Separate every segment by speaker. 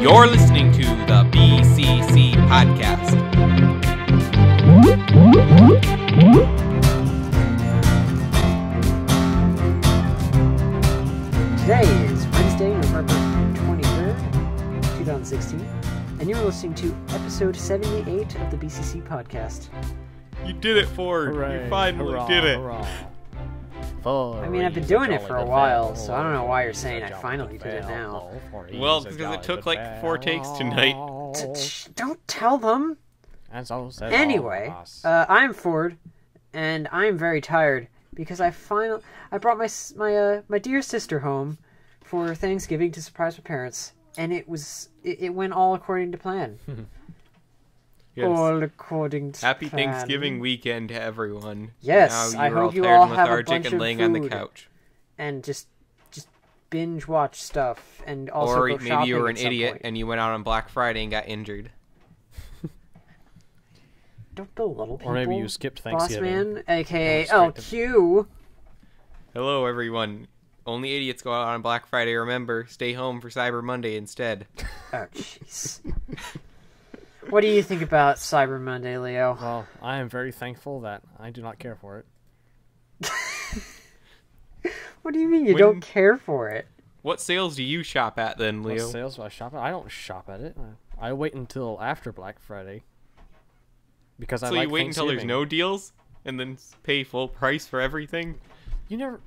Speaker 1: You're listening to the BCC podcast.
Speaker 2: Today is Wednesday, November 23rd, 2016, and you're listening to episode 78 of the BCC podcast.
Speaker 1: You did it, Ford.
Speaker 3: Hooray,
Speaker 1: You finally
Speaker 3: hurrah,
Speaker 1: did it.
Speaker 3: hurrah.
Speaker 2: I mean, I've been doing it for a while, so I don't know why you're saying I finally did it now.
Speaker 1: Well, because it took like 4 takes tonight.
Speaker 2: Don't tell them! Anyway, I'm Ford, and I'm very tired because I brought my dear sister home for Thanksgiving to surprise my parents, and it went all according to plan.
Speaker 1: Yes.
Speaker 2: All according to
Speaker 1: Happy
Speaker 2: plan.
Speaker 1: Thanksgiving weekend to everyone.
Speaker 2: Yes,
Speaker 1: now
Speaker 2: I
Speaker 1: you're
Speaker 2: hope
Speaker 1: all
Speaker 2: you
Speaker 1: tired
Speaker 2: all
Speaker 1: and
Speaker 2: have a
Speaker 1: lethargic
Speaker 2: bunch
Speaker 1: and
Speaker 2: of
Speaker 1: laying on the
Speaker 2: food.
Speaker 1: couch.
Speaker 2: And just binge watch stuff, and also
Speaker 1: Or
Speaker 2: go
Speaker 1: maybe
Speaker 2: shopping
Speaker 1: you were
Speaker 2: at
Speaker 1: an
Speaker 2: some
Speaker 1: idiot
Speaker 2: point.
Speaker 1: and you went out on Black Friday and got injured.
Speaker 2: Don't belittle people.
Speaker 3: Or maybe you skipped Thanksgiving.
Speaker 2: Boss man, aka
Speaker 3: Go straight
Speaker 2: LQ.
Speaker 1: Hello, everyone. Only idiots go out on Black Friday. Remember, stay home for Cyber Monday instead.
Speaker 2: Oh, jeez. What do you think about Cyber Monday, Leo?
Speaker 3: Well, I am very thankful that I do not care for it.
Speaker 2: What do you mean you don't care for it?
Speaker 1: What sales do you shop at then,
Speaker 3: What
Speaker 1: Leo?
Speaker 3: sales do I shop at? I don't shop at it. I wait until after Black Friday. Because I
Speaker 1: So
Speaker 3: like
Speaker 1: you wait until there's
Speaker 3: Thanksgiving.
Speaker 1: no deals and then pay full price for everything?
Speaker 3: You never...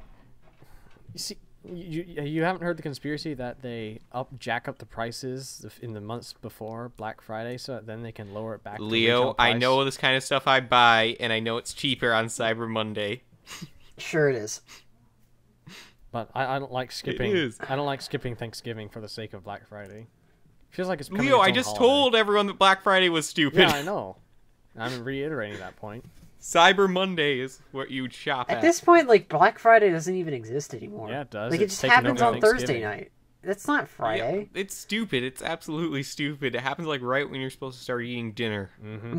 Speaker 3: You see... You haven't heard the conspiracy that they jack up the prices in the months before Black Friday so that then they can lower it back to
Speaker 1: Leo,
Speaker 3: retail price?
Speaker 1: I know this kind of stuff I buy, and I know it's cheaper on Cyber Monday.
Speaker 2: Sure it is.
Speaker 3: But I don't like skipping.
Speaker 1: It is.
Speaker 3: I don't like skipping Thanksgiving for the sake of Black Friday. Feels like it's becoming
Speaker 1: Leo,
Speaker 3: its
Speaker 1: I
Speaker 3: own
Speaker 1: just
Speaker 3: holiday.
Speaker 1: told everyone that Black Friday was stupid.
Speaker 3: Yeah, I know. I'm reiterating that point.
Speaker 1: Cyber Monday is what you'd shop at.
Speaker 2: At this point, like, Black Friday doesn't even exist anymore.
Speaker 3: Yeah, it does.
Speaker 2: Like, it
Speaker 3: It's
Speaker 2: just
Speaker 3: taken
Speaker 2: happens
Speaker 3: over
Speaker 2: on Thursday
Speaker 3: Thanksgiving.
Speaker 2: night. That's not Friday.
Speaker 1: Yeah, it's stupid. It's absolutely stupid. It happens like right when you're supposed to start eating dinner.
Speaker 3: Mm-hmm.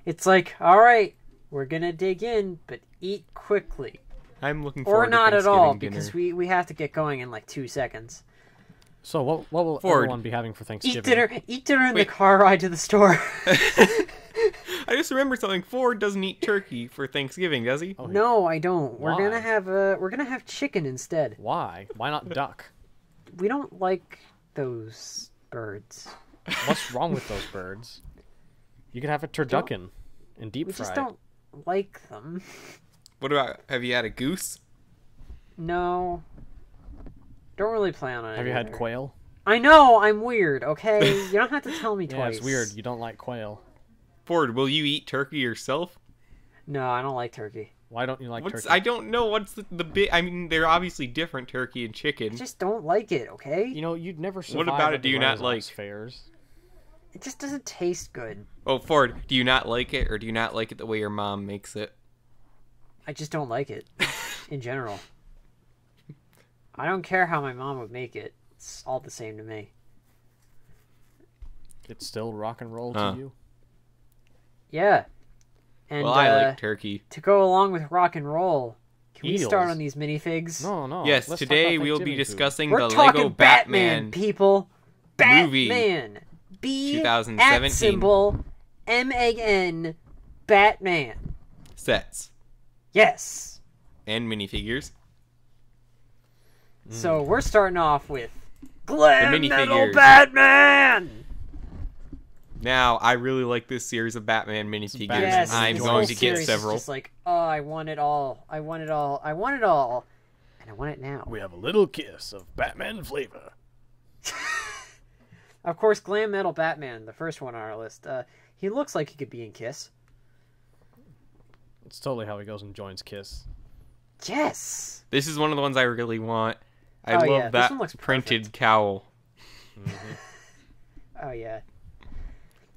Speaker 2: It's like, alright, we're gonna dig in, but eat quickly.
Speaker 1: I'm looking forward
Speaker 2: Or
Speaker 1: to
Speaker 2: not at all,
Speaker 1: Thanksgiving dinner.
Speaker 2: because we have to get going in like 2 seconds.
Speaker 3: So what will
Speaker 1: Ford.
Speaker 3: everyone be having for Thanksgiving?
Speaker 2: Eat dinner in the
Speaker 1: Wait.
Speaker 2: car ride to the store.
Speaker 1: I just remembered something. Ford doesn't eat turkey for Thanksgiving, does he?
Speaker 3: Oh,
Speaker 2: No, I don't. We're
Speaker 3: Why?
Speaker 2: gonna have chicken instead.
Speaker 3: Why? Why not duck?
Speaker 2: We don't like those birds.
Speaker 3: What's wrong with those birds? You could have a turducken and deep
Speaker 2: We
Speaker 3: fry
Speaker 2: just
Speaker 3: it.
Speaker 2: don't like them.
Speaker 1: What about, have you had a goose?
Speaker 2: No. Don't really plan on it.
Speaker 3: Have you had
Speaker 2: either.
Speaker 3: quail?
Speaker 2: I know, I'm weird, okay? You don't have to tell me
Speaker 3: Yeah,
Speaker 2: twice.
Speaker 3: it's weird. You don't like quail.
Speaker 1: Ford, will you eat turkey yourself?
Speaker 2: No, I don't like turkey.
Speaker 3: Why don't you like turkey?
Speaker 1: I don't know. What's the bit? I mean, they're obviously different, turkey and
Speaker 2: I
Speaker 1: chicken.
Speaker 2: just don't like it, okay?
Speaker 3: You know, you'd never survive
Speaker 1: about
Speaker 3: at
Speaker 1: it
Speaker 3: the
Speaker 1: do you not
Speaker 3: Renaissance
Speaker 1: like?
Speaker 3: fairs.
Speaker 2: It just doesn't taste good.
Speaker 1: Oh, Ford, do you not like it, or do you not like it the way your mom makes it?
Speaker 2: I just don't like it, in general. I don't care how my mom would make it. It's all the same to me.
Speaker 3: It's still rock and roll
Speaker 1: Huh.
Speaker 3: to you.
Speaker 2: Yeah. And
Speaker 1: Well, I like turkey.
Speaker 2: to go along with rock and roll, can we start
Speaker 3: Eels.
Speaker 2: on these minifigs?
Speaker 3: No.
Speaker 1: Yes,
Speaker 3: let's talk
Speaker 1: today
Speaker 3: about
Speaker 1: we will be
Speaker 3: Thanksgiving food.
Speaker 1: discussing
Speaker 2: We're
Speaker 1: the
Speaker 2: talking
Speaker 1: Lego
Speaker 2: Batman, people.
Speaker 1: movie.
Speaker 2: Batman. B
Speaker 1: 2017.
Speaker 2: at symbol MAN Batman.
Speaker 1: sets
Speaker 2: Yes.
Speaker 1: and minifigures.
Speaker 2: So we're starting off with Glam
Speaker 1: The
Speaker 2: Metal
Speaker 1: minifigures.
Speaker 2: Batman.
Speaker 1: Now, I really like this series of Batman minifigures.
Speaker 3: Batman.
Speaker 2: Yes,
Speaker 1: I'm
Speaker 2: this
Speaker 1: going
Speaker 2: whole
Speaker 1: to get
Speaker 2: series is
Speaker 1: several.
Speaker 2: just like, oh, I want it all. I want it all. I want it all. And I want it now.
Speaker 3: We have a little kiss of Batman flavor.
Speaker 2: Of course, Glam Metal Batman, the first one on our list. He looks like he could be in Kiss.
Speaker 3: It's totally how he goes and joins Kiss.
Speaker 2: Yes.
Speaker 1: This is one of the ones I really want. I
Speaker 2: Oh,
Speaker 1: love
Speaker 2: yeah, this
Speaker 1: that
Speaker 2: one looks
Speaker 1: printed
Speaker 2: perfect.
Speaker 1: cowl.
Speaker 2: Oh yeah.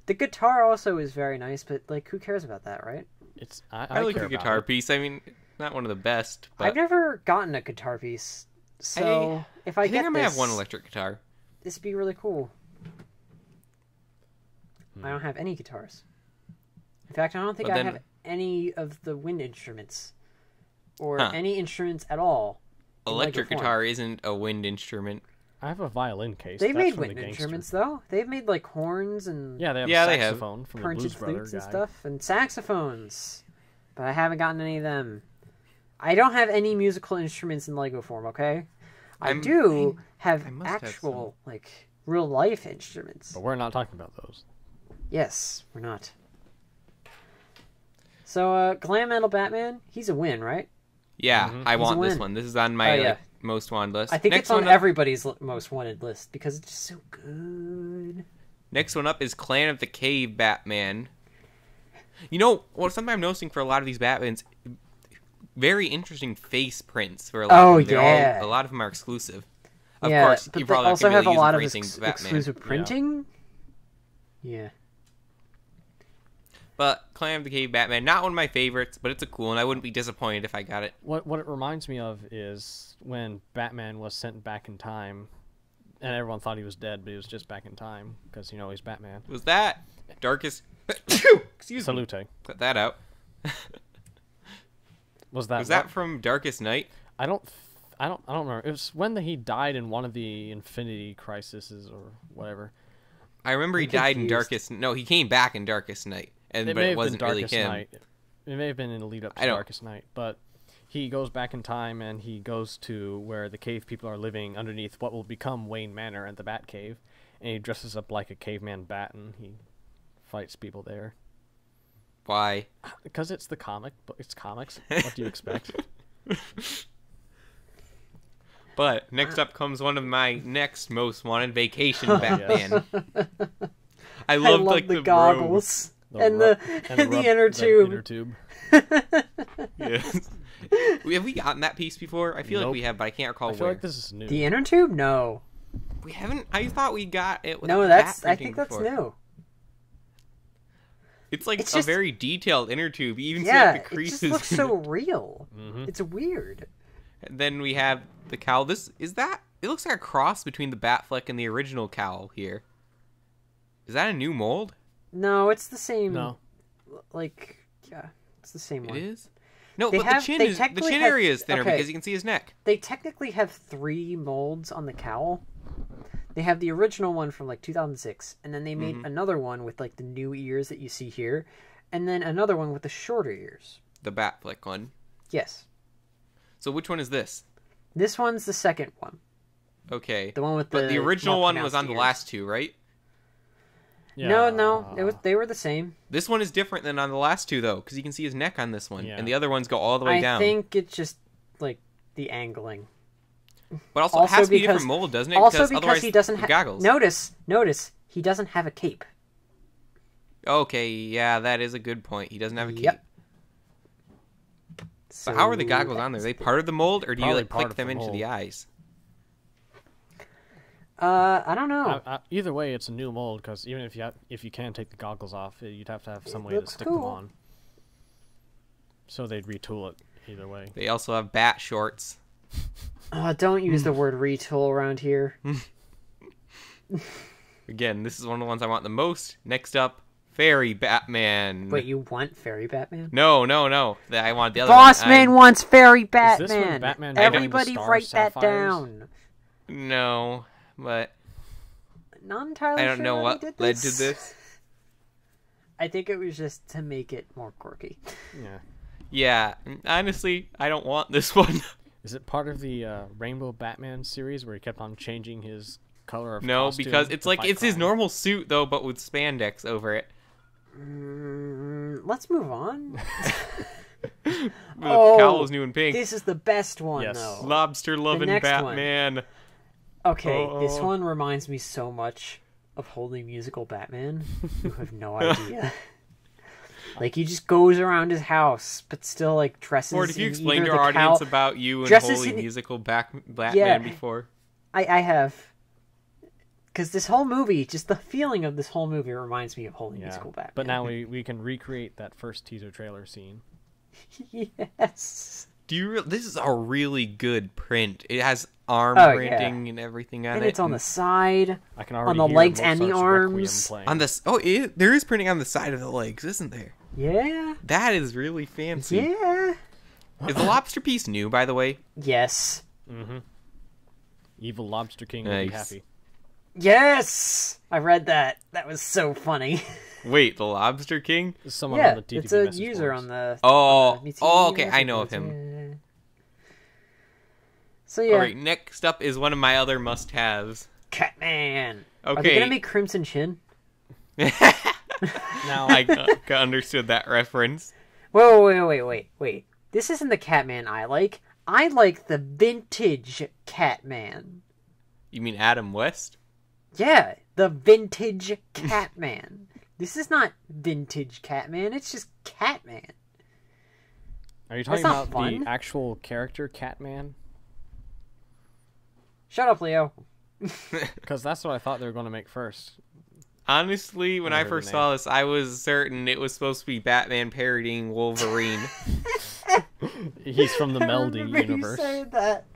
Speaker 2: The guitar also is very nice, but like, who cares about that, right?
Speaker 3: It's
Speaker 1: I like
Speaker 3: care
Speaker 1: the
Speaker 3: about
Speaker 1: guitar
Speaker 3: it.
Speaker 1: piece. I mean, not one of the best, but
Speaker 2: I've never gotten a guitar piece, so if I
Speaker 1: I think
Speaker 2: get
Speaker 1: I might
Speaker 2: this,
Speaker 1: have one electric guitar.
Speaker 2: this would be really cool. I don't have any guitars. In fact, I don't think
Speaker 1: But
Speaker 2: I
Speaker 1: then-
Speaker 2: have any of the wind instruments or
Speaker 1: Huh.
Speaker 2: any instruments at all. in
Speaker 1: Electric
Speaker 2: Lego form.
Speaker 1: guitar isn't a wind instrument.
Speaker 3: I have a violin case.
Speaker 2: They
Speaker 3: That's
Speaker 2: made
Speaker 3: from
Speaker 2: wind instruments though. They've made like horns and
Speaker 3: yeah, they have a saxophone from the Blues Brother
Speaker 2: flutes
Speaker 3: guy.
Speaker 2: and stuff, and saxophones. But I haven't gotten any of them. I don't have any musical instruments in Lego form. Okay, I have actual like real life instruments.
Speaker 3: But we're not talking about those.
Speaker 2: Yes, we're not. So, Glam Metal Batman, he's a win, right?
Speaker 1: Yeah, I want this one. This is on my most wanted list.
Speaker 2: I think it's on everybody's most wanted list because it's just so good.
Speaker 1: Next one up is Clan of the Cave Batman. You know, something I'm noticing for a lot of these Batmans, very interesting face prints for a lot of them. A lot of them are exclusive. Of course, you probably
Speaker 2: also have a lot of
Speaker 1: Batman.
Speaker 2: exclusive printing. Yeah.
Speaker 1: But Clan of the Cave Batman, not one of my favorites, but it's a cool one. I wouldn't be disappointed if I got it.
Speaker 3: What it reminds me of is when Batman was sent back in time, and everyone thought he was dead, but he was just back in time because he's Batman.
Speaker 1: Was that Darkest? Excuse me.
Speaker 3: Salute.
Speaker 1: Cut that out.
Speaker 3: Was that?
Speaker 1: Was that from Darkest Night?
Speaker 3: I don't remember. It was when he died in one of the Infinity Crises or whatever.
Speaker 1: I remember he died in Darkest. No, he came back in Darkest Night. But it wasn't really him.
Speaker 3: Night. It may have been in the lead up to Darkest Night, but he goes back in time and he goes to where the cave people are living underneath what will become Wayne Manor and the Batcave, and he dresses up like a caveman bat and he fights people there.
Speaker 1: Why?
Speaker 3: Because it's the comic, but it's comics. What do you expect?
Speaker 1: But next up comes one of my next most wanted, Vacation Batman. I love like the
Speaker 2: goggles. And the inner tube.
Speaker 1: Yes. Have we gotten that piece before? I feel like we have, but I can't recall where.
Speaker 3: I feel like this is new.
Speaker 2: The inner tube? No.
Speaker 1: We haven't. I thought we got it.
Speaker 2: No, I think that's new.
Speaker 1: It's like a very detailed inner tube. You even see like the creases.
Speaker 2: It just looks so real. It's weird.
Speaker 1: And then we have the cowl. It looks like a cross between the Batfleck and the original cowl here. Is that a new mold?
Speaker 2: No, it's the same.
Speaker 3: No.
Speaker 2: It's the same one.
Speaker 1: It is? No, but the chin area is thinner because you can see his neck.
Speaker 2: They technically have 3 molds on the cowl. They have the original one from 2006, and then they made another one with the new ears that you see here, and then another one with the shorter ears.
Speaker 1: The Batfleck one.
Speaker 2: Yes.
Speaker 1: So which one is this?
Speaker 2: This one's the second one.
Speaker 1: Okay.
Speaker 2: The one with
Speaker 1: But the original one was on the last 2, right?
Speaker 2: Yeah. No. They were the same.
Speaker 1: This one is different than on the last 2, though, because you can see his neck on this one, and the other ones go all the way down.
Speaker 2: I think it's just the angling.
Speaker 1: But also it has to be a different mold, doesn't it?
Speaker 2: Also because he doesn't have
Speaker 1: goggles.
Speaker 2: Notice he doesn't have a cape.
Speaker 1: Okay, yeah, that is a good point. He doesn't have a cape. So but how are the goggles on there? Are they part of the mold, or do you click them into the eyes?
Speaker 2: I don't know.
Speaker 3: Either way, it's a new mold because even if you can take the goggles off, you'd have to have some way to stick them on. So they'd retool it either way.
Speaker 1: They also have bat shorts.
Speaker 2: Don't use the word retool around here.
Speaker 1: Again, this is one of the ones I want the most. Next up, Fairy Batman.
Speaker 2: Wait, you want Fairy Batman?
Speaker 1: No. I want the other
Speaker 2: Bossman wants Fairy Batman.
Speaker 3: Is this when Batman
Speaker 2: Everybody write that down.
Speaker 1: No, but
Speaker 2: not entirely
Speaker 1: I don't know what led to this.
Speaker 2: I think it was just to make it more quirky.
Speaker 1: Yeah, honestly, I don't want this one.
Speaker 3: Is it part of the Rainbow Batman series where he kept on changing his color of
Speaker 1: No,
Speaker 3: costume
Speaker 1: because it's his normal suit, though, but with spandex over it.
Speaker 2: Let's move on.
Speaker 1: The cowl is new and pink.
Speaker 2: This is the best one, though.
Speaker 1: Lobster-loving Batman.
Speaker 2: One. Okay, this one reminds me so much of Holy Musical Batman. You have no idea. He just goes around his house, but still, dresses
Speaker 1: Or did you
Speaker 2: in
Speaker 1: explain to
Speaker 2: either
Speaker 1: our
Speaker 2: the
Speaker 1: audience about you and Holy Musical Batman before?
Speaker 2: I have. Because this whole movie, just the feeling of this whole movie reminds me of Holy Musical Batman.
Speaker 3: But now we can recreate that first teaser trailer scene.
Speaker 2: Yes.
Speaker 1: This is a really good print. It has arm printing and everything on it.
Speaker 2: And it's on the side,
Speaker 3: I can already
Speaker 2: on the
Speaker 3: hear
Speaker 2: legs and the
Speaker 3: Mozart's
Speaker 2: arms.
Speaker 1: There is printing on the side of the legs, isn't there?
Speaker 2: Yeah.
Speaker 1: That is really fancy.
Speaker 2: Yeah.
Speaker 1: Is the lobster piece new, by the way?
Speaker 2: Yes.
Speaker 3: Mm-hmm. Evil Lobster King will be happy.
Speaker 2: Yes! I read that. That was so funny.
Speaker 1: Wait, the Lobster King?
Speaker 3: Someone on the TTV
Speaker 2: it's a user boards. On the...
Speaker 1: okay, I know of him.
Speaker 2: Yeah. So yeah.
Speaker 1: Alright, next up is one of my other must-haves.
Speaker 2: Catman!
Speaker 1: Okay.
Speaker 2: Are they gonna make Crimson Chin?
Speaker 1: Now I understood that reference.
Speaker 2: Wait. This isn't the Catman I like. I like the vintage Catman.
Speaker 1: You mean Adam West?
Speaker 2: Yeah, the vintage Catman. This is not vintage Catman, it's just Catman.
Speaker 3: Are you talking about the actual character Catman?
Speaker 2: Shut up, Leo.
Speaker 3: Because that's what I thought they were going to make first.
Speaker 1: Honestly, when I first saw this, I was certain it was supposed to be Batman parodying Wolverine.
Speaker 3: He's from the melding universe.
Speaker 2: You saying that.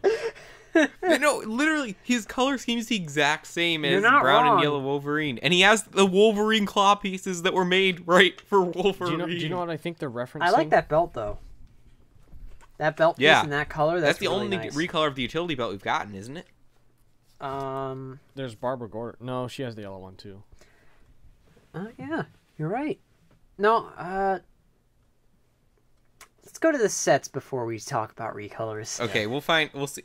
Speaker 1: No, literally, his color scheme's the exact same as brown and yellow Wolverine. And he has the Wolverine claw pieces that were made right for Wolverine.
Speaker 3: Do you know what I think they're referencing?
Speaker 2: I like that belt, though. That belt piece in that color, that's
Speaker 1: the
Speaker 2: really
Speaker 1: only
Speaker 2: nice.
Speaker 1: recolor of the utility belt we've gotten, isn't it?
Speaker 3: There's Barbara Gordon. No, she has the yellow one, too.
Speaker 2: Yeah, you're right. No, let's go to the sets before we talk about recolors.
Speaker 1: Okay, we'll see,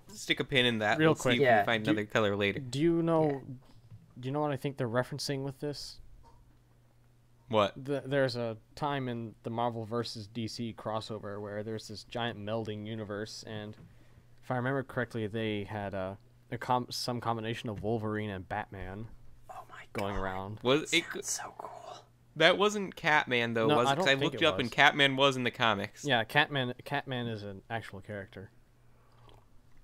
Speaker 1: stick a pin in that.
Speaker 3: Real quick.
Speaker 1: See if we find another color later.
Speaker 3: Do you know what I think they're referencing with this?
Speaker 1: What?
Speaker 3: There's a time in the Marvel vs. DC crossover where there's this giant melding universe, and if I remember correctly, they had some combination of Wolverine and Batman going around.
Speaker 1: Was it
Speaker 2: so cool?
Speaker 1: That wasn't Catman though, was it? Because I looked it up and Catman was in the comics.
Speaker 3: Yeah, Catman is an actual character.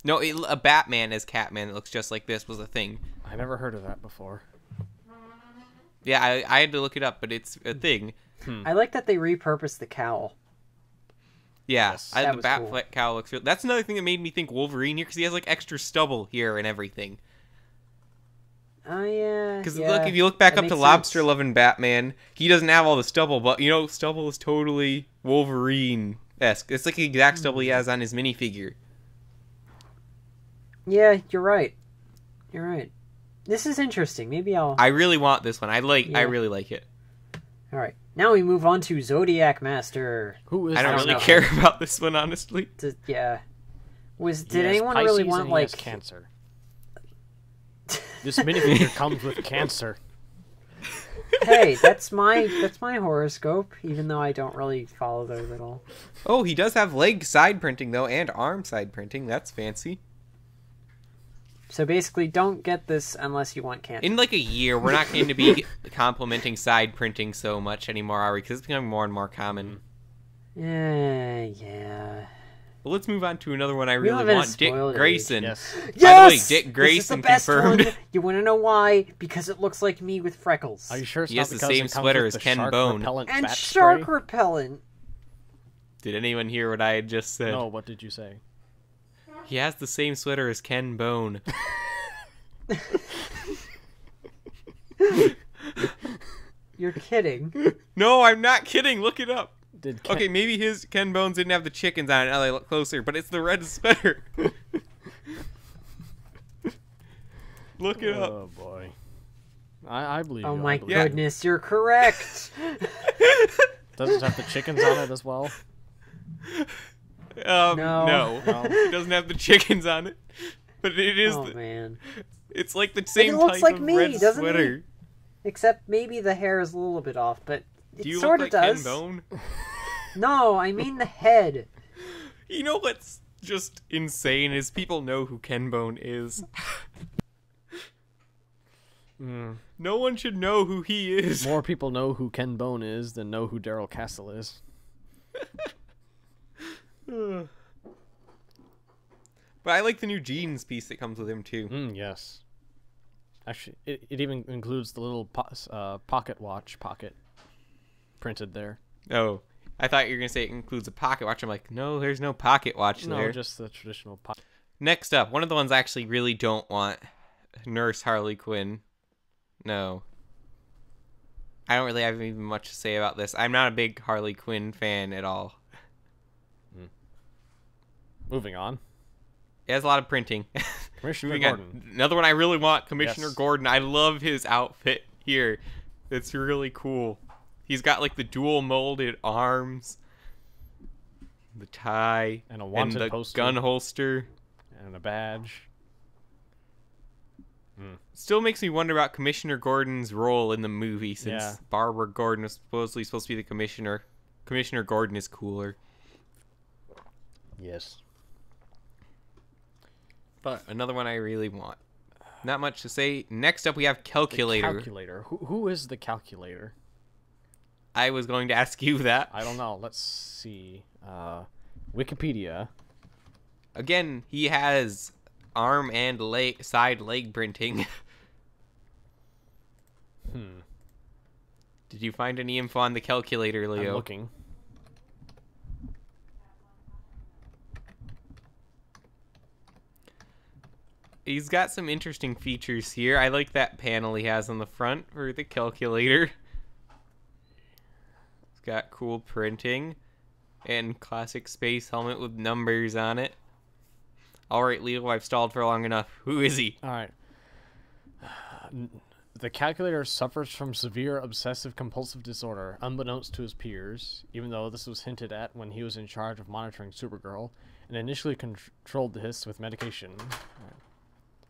Speaker 1: No, a Batman as Catman that looks just like this was a thing.
Speaker 3: I never heard of that before.
Speaker 1: Yeah, I had to look it up, but it's a thing.
Speaker 2: I like that they repurposed the cowl.
Speaker 1: Yeah,
Speaker 2: yes,
Speaker 1: the Batfleck cowl looks real. That's another thing that made me think Wolverine here, because he has like extra stubble here and everything.
Speaker 2: Oh, yeah.
Speaker 1: Because look, if you look back up to Lobster Loving Batman, he doesn't have all the stubble, but you know, stubble is totally Wolverine-esque. It's like the exact stubble he has on his minifigure.
Speaker 2: Yeah, you're right. You're right. This is interesting. Maybe I'll...
Speaker 1: I really want this one. I really like it.
Speaker 2: Alright. Now we move on to Zodiac Master.
Speaker 3: Who is
Speaker 1: I don't really care about this one, honestly.
Speaker 2: Yeah. Did anyone really want, like...
Speaker 3: cancer. This minifigure comes with cancer.
Speaker 2: Hey, that's my horoscope, even though I don't really follow those at all.
Speaker 1: Oh, he does have leg side printing, though, and arm side printing. That's fancy.
Speaker 2: So basically, don't get this unless you want cancer.
Speaker 1: In like a year, we're not going to be complimenting side printing so much anymore, are we? Because it's becoming more and more common.
Speaker 2: Yeah.
Speaker 1: Well, let's move on to another one I really want. Dick Grayson.
Speaker 3: Yes!
Speaker 1: By the way, Dick Grayson confirmed.
Speaker 2: One. You want to know why? Because it looks like me with freckles.
Speaker 3: Are you sure it's
Speaker 1: he
Speaker 3: not
Speaker 1: has the same sweater as Ken Bohn.
Speaker 2: And shark repellent.
Speaker 1: Did anyone hear what I had just said?
Speaker 3: No, what did you say?
Speaker 1: He has the same sweater as Ken Bohn.
Speaker 2: You're kidding.
Speaker 1: No, I'm not kidding. Look it up. Okay, maybe his Ken Bones didn't have the chickens on it. Now they look closer, but it's the red sweater. Look it up.
Speaker 3: Oh boy, I believe you.
Speaker 2: Oh my goodness, you're correct.
Speaker 3: Does it have the chickens on it as well?
Speaker 1: No. It doesn't have the chickens on it, but it is.
Speaker 2: Oh man,
Speaker 1: it's like the same
Speaker 2: type
Speaker 1: of red sweater.
Speaker 2: Except maybe the hair is a little bit off, but
Speaker 1: do you
Speaker 2: sort
Speaker 1: look
Speaker 2: of
Speaker 1: like
Speaker 2: does.
Speaker 1: Ken Bone?
Speaker 2: No, I mean the head.
Speaker 1: You know what's just insane is people know who Ken Bone is. No one should know who he is.
Speaker 3: More people know who Ken Bone is than know who Daryl Castle is.
Speaker 1: But I like the new jeans piece that comes with him too.
Speaker 3: Yes. Actually, it even includes the little pocket watch printed there.
Speaker 1: Oh, I thought you were going to say it includes a pocket watch. I'm like, no, there's no pocket watch there.
Speaker 3: No, just the traditional pocket.
Speaker 1: Next up, one of the ones I actually really don't want. Nurse Harley Quinn. No. I don't really have even much to say about this. I'm not a big Harley Quinn fan at all.
Speaker 3: Moving on.
Speaker 1: It has a lot of printing.
Speaker 3: Commissioner Gordon.
Speaker 1: Another one I really want, Commissioner Gordon. I love his outfit here. It's really cool. He's got like the dual molded arms, the tie,
Speaker 3: and a wanted
Speaker 1: the
Speaker 3: poster.
Speaker 1: Gun holster,
Speaker 3: and a badge.
Speaker 1: Still makes me wonder about Commissioner Gordon's role in the movie, since Barbara Gordon is supposedly supposed to be the commissioner. Commissioner Gordon is cooler.
Speaker 3: Yes.
Speaker 1: But another one I really want. Not much to say. Next up, we have Calculator.
Speaker 3: The Calculator. Who is the Calculator?
Speaker 1: I was going to ask you that.
Speaker 3: I don't know. Let's see. Wikipedia.
Speaker 1: Again, he has arm and side leg printing. Did you find any info on the Calculator, Leo?
Speaker 3: I'm looking.
Speaker 1: He's got some interesting features here. I like that panel he has on the front for the Calculator. It's got cool printing and classic space helmet with numbers on it. Alright, Leo, I've stalled for long enough. Who is he?
Speaker 3: Alright. The Calculator suffers from severe obsessive-compulsive disorder, unbeknownst to his peers, even though this was hinted at when he was in charge of monitoring Supergirl, and initially controlled this with medication.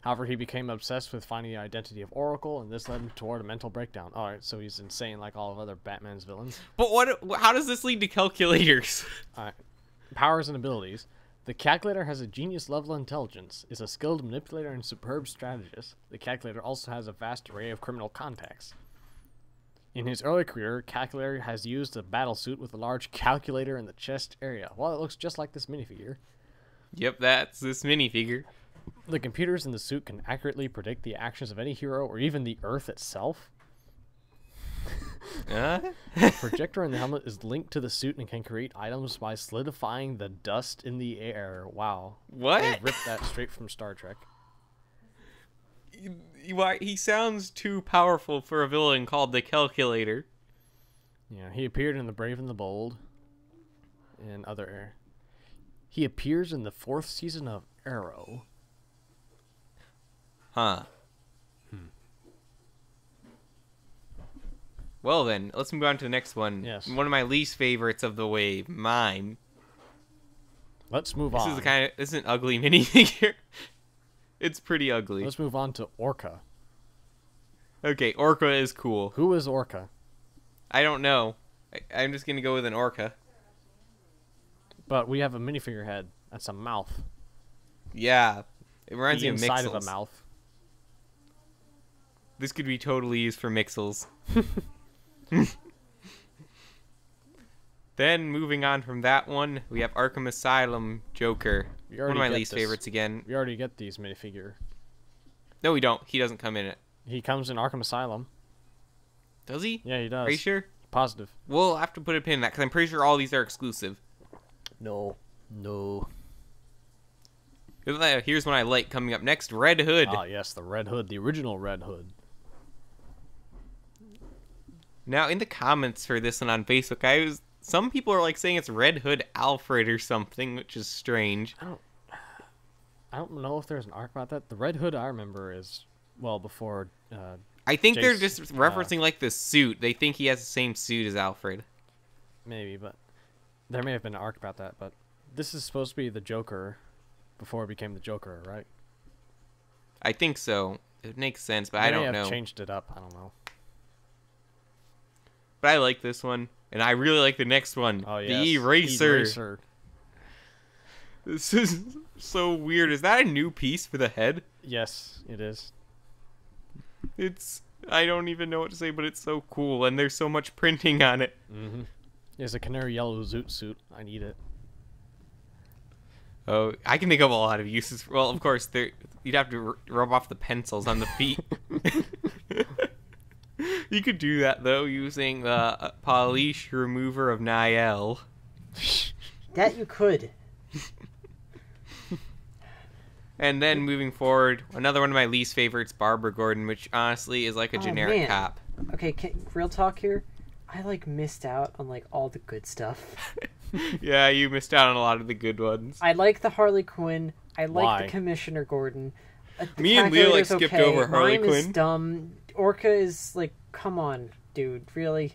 Speaker 3: However, he became obsessed with finding the identity of Oracle, and this led him toward a mental breakdown. Alright, so he's insane like all of other Batman's villains.
Speaker 1: But how does this lead to Calculators?
Speaker 3: Alright. Powers and abilities. The Calculator has a genius-level intelligence, is a skilled manipulator and superb strategist. The Calculator also has a vast array of criminal contacts. In his early career, Calculator has used a battlesuit with a large calculator in the chest area. Well, it looks just like this minifigure.
Speaker 1: Yep, that's this minifigure.
Speaker 3: The computers in the suit can accurately predict the actions of any hero or even the Earth itself. The projector in the helmet is linked to the suit and can create items by solidifying the dust in the air. Wow.
Speaker 1: What?
Speaker 3: They ripped that straight from Star Trek.
Speaker 1: He sounds too powerful for a villain called the Calculator.
Speaker 3: Yeah, he appeared in The Brave and the Bold and other. He appears in the 4th season of Arrow.
Speaker 1: Huh. Well then, let's move on to the next one.
Speaker 3: Yes.
Speaker 1: One of my least favorites of the wave, Mime.
Speaker 3: Let's move on.
Speaker 1: This is an ugly minifigure. It's pretty ugly.
Speaker 3: Let's move on to Orca.
Speaker 1: Okay, Orca is cool.
Speaker 3: Who is Orca?
Speaker 1: I don't know. I'm just gonna go with an Orca.
Speaker 3: But we have a minifigure head. That's a mouth.
Speaker 1: Yeah. It reminds me of Mixels.
Speaker 3: Inside of a mouth.
Speaker 1: This could be totally used for Mixels. Then, moving on from that one, we have Arkham Asylum Joker. One of my least favorites again.
Speaker 3: We already get these minifigure.
Speaker 1: No, we don't. He doesn't come in it.
Speaker 3: He comes in Arkham Asylum.
Speaker 1: Does he?
Speaker 3: Yeah, he does.
Speaker 1: Are you sure?
Speaker 3: Positive.
Speaker 1: We'll have to put a pin in that, because I'm pretty sure all these are exclusive.
Speaker 3: No.
Speaker 1: Here's one I like coming up next. Red Hood.
Speaker 3: Ah, yes, the Red Hood. The original Red Hood.
Speaker 1: Now, in the comments for this one on Facebook, some people are like saying it's Red Hood Alfred or something, which is strange.
Speaker 3: I don't know if there's an arc about that. The Red Hood I remember is, well, before...
Speaker 1: I think they're just referencing, like, the suit. They think he has the same suit as Alfred.
Speaker 3: Maybe, but there may have been an arc about that, but this is supposed to be the Joker before it became the Joker, right?
Speaker 1: I think so. It makes sense, but I don't know. They may have
Speaker 3: changed it up. I don't know.
Speaker 1: But I like this one, and I really like the next one.
Speaker 3: Oh, yes.
Speaker 1: The Eraser. This is so weird. Is that a new piece for the head?
Speaker 3: Yes, it is.
Speaker 1: I don't even know what to say, but it's so cool, and there's so much printing on it.
Speaker 3: Mm-hmm. There's a canary yellow zoot suit. I need it.
Speaker 1: Oh, I can think of a lot of uses. Well, of course, you'd have to rub off the pencils on the feet. You could do that, though, using the polish remover of Niall.
Speaker 2: That you could.
Speaker 1: And then, moving forward, another one of my least favorites, Barbara Gordon, which honestly is like a generic cop.
Speaker 2: Okay, real talk here. I, missed out on, all the good stuff.
Speaker 1: Yeah, you missed out on a lot of the good ones.
Speaker 2: I like the Harley Quinn. I like the Commissioner Gordon.
Speaker 1: Me and Leo skipped over Harley Quinn.
Speaker 2: Mime is dumb. Orca is like, come on, dude, really?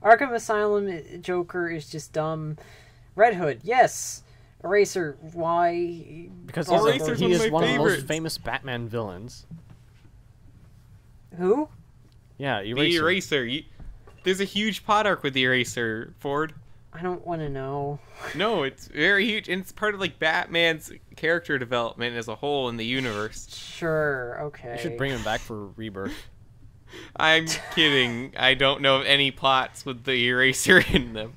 Speaker 2: Arkham Asylum Joker is just dumb. Red Hood, yes. Eraser, why?
Speaker 3: Because he is one of the most famous Batman villains.
Speaker 2: Who?
Speaker 3: Yeah, Eraser.
Speaker 1: The Eraser. There's a huge plot arc with the Eraser, Ford.
Speaker 2: I don't want to know.
Speaker 1: No, it's very huge, and it's part of like Batman's character development as a whole in the universe.
Speaker 2: Sure, okay.
Speaker 3: You should bring him back for Rebirth.
Speaker 1: I'm kidding. I don't know of any plots with the Eraser in them.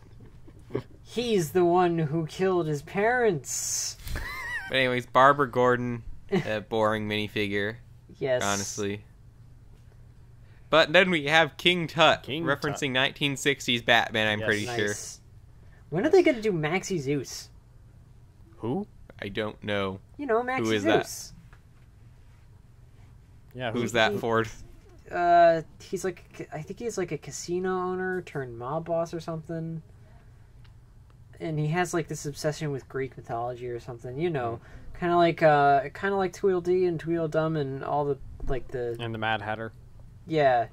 Speaker 2: He's the one who killed his parents.
Speaker 1: But anyways, Barbara Gordon, a boring minifigure.
Speaker 2: Yes.
Speaker 1: Honestly. But then we have King Tut, referencing 1960s Batman, I'm pretty sure.
Speaker 2: When are they going to do Maxie Zeus?
Speaker 3: Who?
Speaker 1: I don't know.
Speaker 2: You know, Maxie
Speaker 1: Who is
Speaker 2: Zeus.
Speaker 3: That? Yeah,
Speaker 1: who's that, Ford?
Speaker 2: He's like, I think he's like a casino owner turned mob boss or something. And he has like this obsession with Greek mythology or something, you know, kind of like Tweedledee and Tweedledum and all the
Speaker 3: and the Mad Hatter.
Speaker 2: Yeah,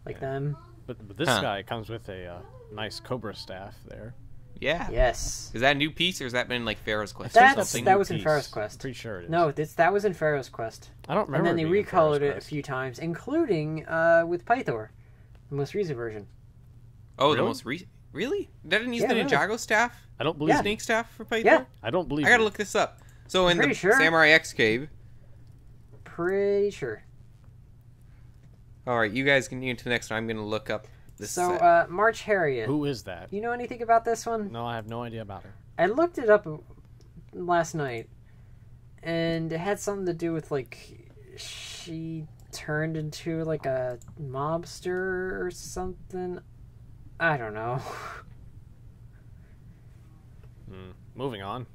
Speaker 2: like them.
Speaker 3: But this guy comes with a nice Cobra staff there.
Speaker 1: Yeah.
Speaker 2: Yes.
Speaker 1: Is that a new piece or has that been like Pharaoh's Quest?
Speaker 2: That was in Pharaoh's Quest.
Speaker 3: Pretty sure it is.
Speaker 2: No, that was in Pharaoh's Quest.
Speaker 3: I don't remember.
Speaker 2: And then they recolored it a few times, including with Pythor, the most recent version.
Speaker 1: Oh, really? The most recent. Really? That didn't use the Ninjago staff?
Speaker 3: I don't believe
Speaker 1: Snake staff for Pythor?
Speaker 2: Yeah.
Speaker 3: I don't believe
Speaker 1: I gotta look this up. So in the Samurai X cave.
Speaker 2: Pretty sure.
Speaker 1: Alright, you guys can get to the next one. I'm gonna look up this
Speaker 2: So,
Speaker 1: set.
Speaker 2: March Harriet.
Speaker 3: Who is that?
Speaker 2: You know anything about this one?
Speaker 3: No, I have no idea about her.
Speaker 2: I looked it up last night, and it had something to do with, like, she turned into, like, a mobster or something. I don't know.
Speaker 3: Moving on.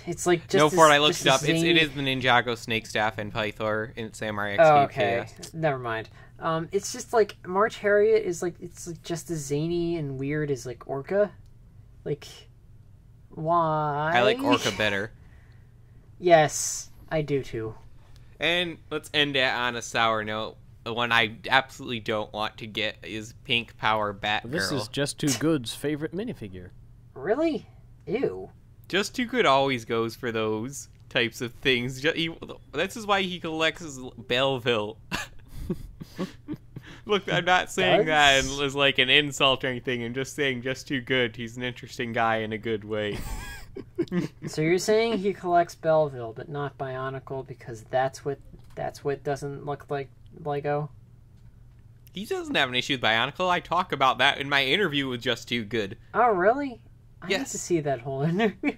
Speaker 2: It's like just
Speaker 1: no, Ford, I looked it up. It is the Ninjago Snake Staff and Pythor in Samurai X.
Speaker 2: Oh, okay. Never mind. It's just like March Harriet is like it's like just as zany and weird as like Orca. Like, why?
Speaker 1: I like Orca better.
Speaker 2: Yes, I do too.
Speaker 1: And let's end it on a sour note. The one I absolutely don't want to get is Pink Power Batgirl.
Speaker 3: This is Just Too Good's favorite minifigure.
Speaker 2: Really? Ew.
Speaker 1: Just Too Good always goes for those types of things. This is why he collects Belleville. Look, I'm not saying that as like an insult or anything. I'm just saying Just Too Good. He's an interesting guy in a good way.
Speaker 2: So you're saying he collects Belleville, but not Bionicle because that's what doesn't look like Lego?
Speaker 1: He doesn't have an issue with Bionicle. I talk about that in my interview with Just Too Good.
Speaker 2: Oh, really? I
Speaker 1: yes.
Speaker 2: need to see that whole interview.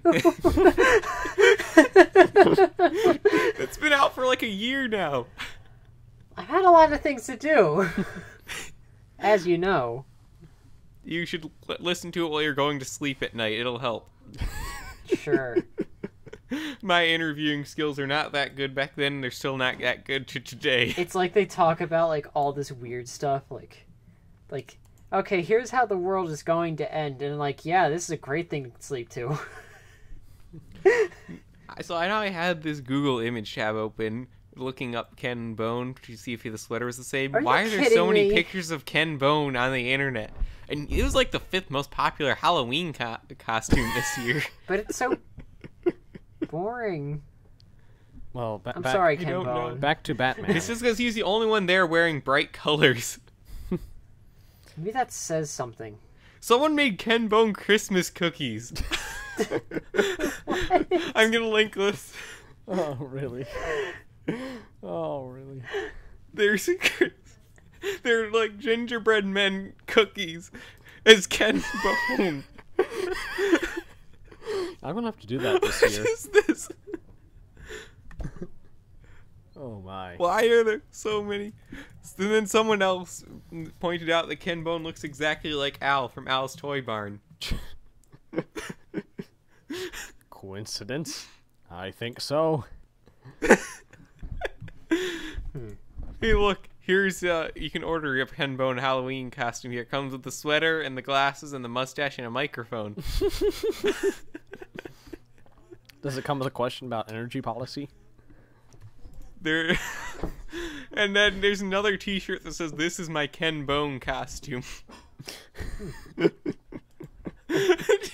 Speaker 1: It's been out for like a year now.
Speaker 2: I've had a lot of things to do. As you know.
Speaker 1: You should listen to it while you're going to sleep at night. It'll help.
Speaker 2: Sure.
Speaker 1: My interviewing skills are not that good back then. They're still not that good to today.
Speaker 2: It's like they talk about like all this weird stuff. Like, okay, here's how the world is going to end. And like, yeah, this is a great thing to sleep to.
Speaker 1: So I know I had this Google image tab open, looking up Ken Bone to see if the sweater was the same. Why are there so many pictures of Ken Bone on the internet? And it was like the 5th most popular Halloween costume this year.
Speaker 2: But it's so boring.
Speaker 3: Well,
Speaker 2: I'm sorry, Ken Bone.
Speaker 3: Back to Batman.
Speaker 1: It's just because he's the only one there wearing bright colors.
Speaker 2: Maybe that says something.
Speaker 1: Someone made Ken Bone Christmas cookies. I'm gonna link this.
Speaker 3: Oh, really? Oh, really?
Speaker 1: They're like gingerbread men cookies as Ken Bone.
Speaker 3: I'm gonna have to do that this year.
Speaker 1: What is this?
Speaker 3: Oh my.
Speaker 1: Why are there so many? And then someone else pointed out that Ken Bone looks exactly like Al from Al's Toy Barn.
Speaker 3: Coincidence? I think so.
Speaker 1: Hey, look. Here's, you can order your Ken Bone Halloween costume here. It comes with the sweater and the glasses and the mustache and a microphone.
Speaker 3: Does it come with a question about energy policy?
Speaker 1: There, and then there's another T-shirt that says, "This is my Ken Bone costume." What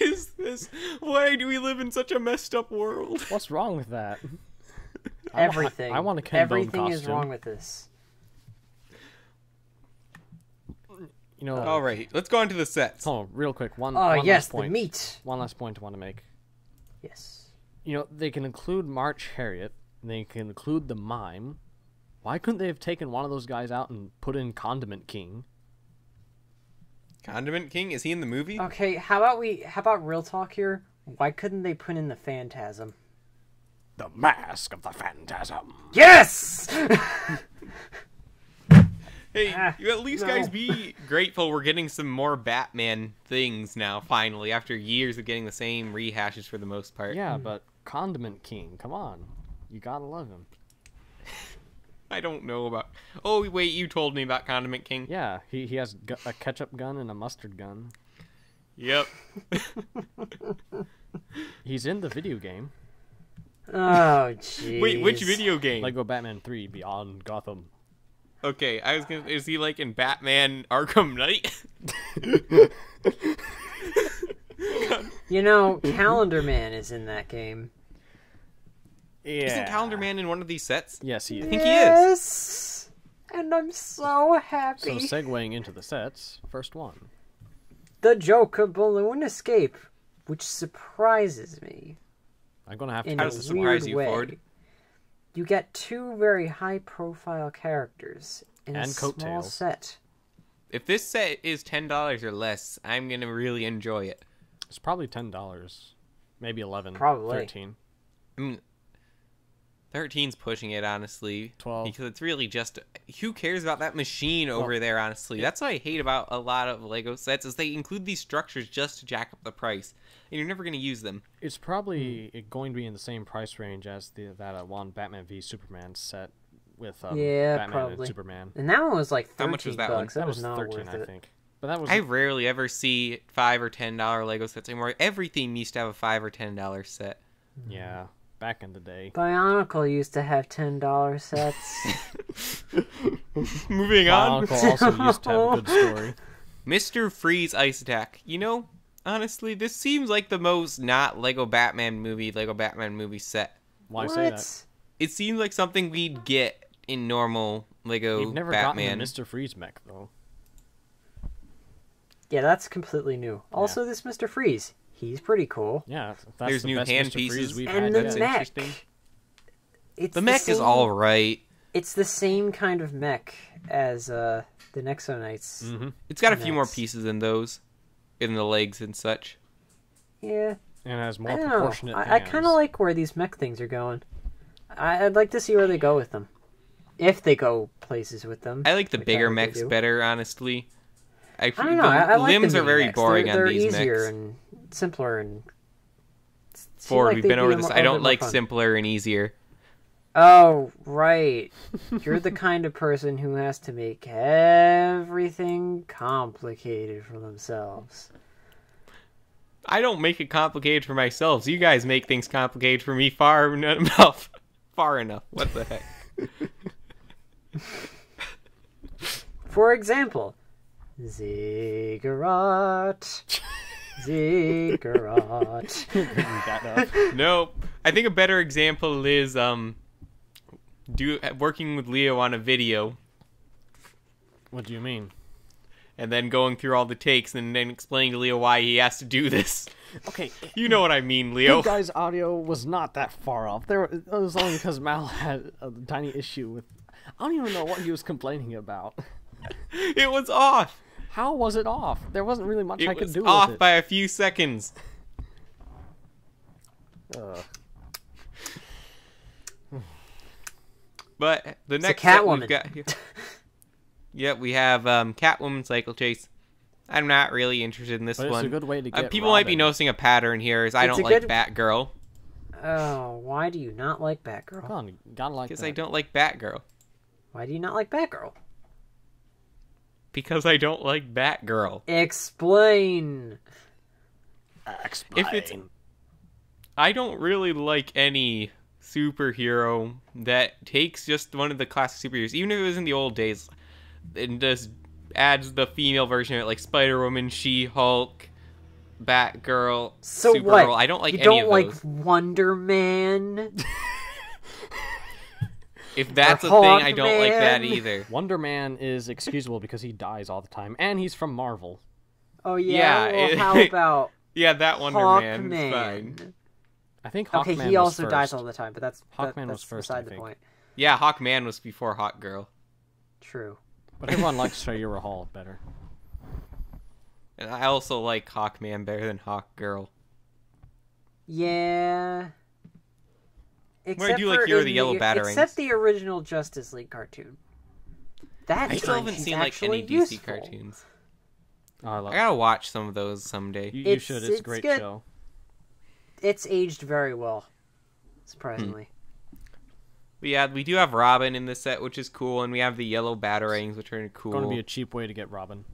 Speaker 1: is this? Why do we live in such a messed up world?
Speaker 3: What's wrong with that?
Speaker 2: Everything.
Speaker 3: I want a Ken Bone costume.
Speaker 2: Everything is wrong with this.
Speaker 3: You know.
Speaker 1: All right, let's go on to the sets.
Speaker 3: Hold on, real quick. One
Speaker 2: yes,
Speaker 3: last point.
Speaker 2: the meat.
Speaker 3: One last point I want to make.
Speaker 2: Yes.
Speaker 3: You know, they can include March Harriet. They can include the Mime. Why couldn't they have taken one of those guys out and put in Condiment King?
Speaker 1: Condiment King? Is he in the movie?
Speaker 2: Okay, how about real talk here? Why couldn't they put in the Phantasm?
Speaker 3: The Mask of the Phantasm.
Speaker 2: Yes!
Speaker 1: Hey, you at least guys be grateful we're getting some more Batman things now, finally, after years of getting the same rehashes for the most part.
Speaker 3: Yeah, but Condiment King, come on. You gotta love him.
Speaker 1: I don't know about... Oh, wait, you told me about Condiment King.
Speaker 3: Yeah, he has a ketchup gun and a mustard gun.
Speaker 1: Yep.
Speaker 3: He's in the video game.
Speaker 2: Oh, jeez.
Speaker 1: Wait, which video game?
Speaker 3: Lego Batman 3 Beyond Gotham.
Speaker 1: Okay, I was gonna... Is he like in Batman Arkham Knight?
Speaker 2: You know, Calendar Man is in that game.
Speaker 3: Yeah.
Speaker 1: Isn't Calendar Man in one of these sets?
Speaker 3: Yes, he is.
Speaker 1: I think he is.
Speaker 2: Yes! And I'm so happy.
Speaker 3: So segueing into the sets, first one.
Speaker 2: The Joker balloon escape, which surprises me.
Speaker 3: I'm gonna have to...
Speaker 2: In a weird way. You get two very high-profile characters in a small set.
Speaker 1: If this set is $10 or less, I'm going to really enjoy it.
Speaker 3: It's probably $10. Maybe 11.
Speaker 2: Probably.
Speaker 3: 13.
Speaker 1: I mean, 13's pushing it, honestly.
Speaker 3: 12.
Speaker 1: Because it's really just... Who cares about that machine over there, honestly? That's what I hate about a lot of Lego sets, is they include these structures just to jack up the price. And you're never going to use them.
Speaker 3: It's probably going to be in the same price range as that one Batman v Superman set with Batman
Speaker 2: probably.
Speaker 3: and Superman.
Speaker 2: And that one was like $13.
Speaker 1: How much was that one?
Speaker 2: That was
Speaker 3: not
Speaker 2: 13,
Speaker 3: worth it. I think. But that was...
Speaker 1: I rarely ever see $5 or $10 Lego sets anymore. Everything used to have a $5 or $10 set.
Speaker 3: Yeah, back in the day.
Speaker 2: Bionicle used to have $10 sets.
Speaker 1: Moving on.
Speaker 3: Bionicle also used to have a good story.
Speaker 1: Mr. Freeze Ice Attack. You know, honestly, this seems like the most not Lego Batman movie set.
Speaker 3: Why say that?
Speaker 1: It seems like something we'd get in normal Lego
Speaker 3: We've never
Speaker 1: Batman.
Speaker 3: gotten the Mr. Freeze mech, though.
Speaker 2: Yeah, that's completely new. Also, this Mr. Freeze, he's pretty cool.
Speaker 3: Yeah, that's
Speaker 1: There's
Speaker 3: the
Speaker 1: new
Speaker 3: best
Speaker 1: hand
Speaker 3: Mr.
Speaker 1: pieces.
Speaker 3: Freeze we've
Speaker 2: And
Speaker 3: had
Speaker 2: the
Speaker 3: yet.
Speaker 2: mech.
Speaker 1: The mech is all right.
Speaker 2: It's the same kind of mech as the Nexo Knights.
Speaker 3: Mm-hmm.
Speaker 1: It's got a few more pieces than those, in the legs and such.
Speaker 2: Yeah.
Speaker 3: And it has more
Speaker 2: I don't
Speaker 3: proportionate
Speaker 2: know.
Speaker 3: hands.
Speaker 2: I kind of like where these mech things are going. I'd like to see where they go with them. If they go places with them.
Speaker 1: I like the bigger mechs better, honestly.
Speaker 2: I don't know. I like
Speaker 1: limbs
Speaker 2: the
Speaker 1: are very
Speaker 2: mechs.
Speaker 1: boring
Speaker 2: they're
Speaker 1: on these mechs.
Speaker 2: easier and simpler and...
Speaker 1: Ford, we've been over this. I don't like simpler and easier.
Speaker 2: Oh, right. You're the kind of person who has to make everything complicated for themselves.
Speaker 1: I don't make it complicated for myself. You guys make things complicated for me far enough. Far enough. What the heck?
Speaker 2: For example, Ziggurat. Ziggurat.
Speaker 1: Nope. I think a better example is working with Leo on a video.
Speaker 3: What do you mean?
Speaker 1: And then going through all the takes and then explaining to Leo why he has to do this.
Speaker 3: Okay.
Speaker 1: You know what I mean, Leo.
Speaker 3: You guys' audio was not that far off. It was only because Mal had a tiny issue with... I don't even know what he was complaining about.
Speaker 1: It was off.
Speaker 3: How was it off? There wasn't really much I could do with it.
Speaker 1: It was off by a few seconds. But the next set we've got here... Yep, we have Catwoman Cycle Chase. I'm not really interested in this one.
Speaker 3: It's a good way to get
Speaker 1: people
Speaker 3: Robin.
Speaker 1: Might be noticing a pattern here, is I don't like Batgirl.
Speaker 2: Oh, why do you not like Batgirl?
Speaker 3: Come on, you gotta like
Speaker 1: Because I don't like Batgirl.
Speaker 2: Why do you not like Batgirl?
Speaker 1: Because I don't like Batgirl.
Speaker 2: Explain.
Speaker 1: If it's... I don't really like any superhero that takes just one of the classic superheroes, even if it was in the old days, and just adds the female version of it, like Spider-Woman, She-Hulk, Batgirl,
Speaker 2: so
Speaker 1: Supergirl.
Speaker 2: What?
Speaker 1: I don't like
Speaker 2: you
Speaker 1: any
Speaker 2: don't
Speaker 1: of
Speaker 2: like
Speaker 1: those.
Speaker 2: Wonder Man?
Speaker 1: If that's a thing, I don't like that either.
Speaker 3: Wonder Man is excusable because he dies all the time, and he's from Marvel.
Speaker 2: Oh yeah. Well, how about
Speaker 1: that Wonder Man is fine.
Speaker 3: I think Hawkman
Speaker 2: he also
Speaker 3: was
Speaker 2: dies
Speaker 3: first.
Speaker 2: all the time, but that's
Speaker 3: was first,
Speaker 2: beside the point.
Speaker 1: Yeah, Hawkman was before Hawkgirl.
Speaker 2: True.
Speaker 3: But everyone likes Sayura Hall better.
Speaker 1: And I also like Hawkman better than Hawkgirl.
Speaker 2: Yeah.
Speaker 1: I do like Hero the Yellow Batarangs.
Speaker 2: Except the original Justice League cartoon.
Speaker 1: I still haven't seen like any DC cartoons.
Speaker 3: Oh,
Speaker 1: I gotta watch some of those someday.
Speaker 3: You should. It's a great show.
Speaker 2: It's aged very well, surprisingly.
Speaker 1: But yeah, we do have Robin in this set, which is cool, and we have the Yellow Batarangs, which are cool.
Speaker 3: Going to be a cheap way to get Robin.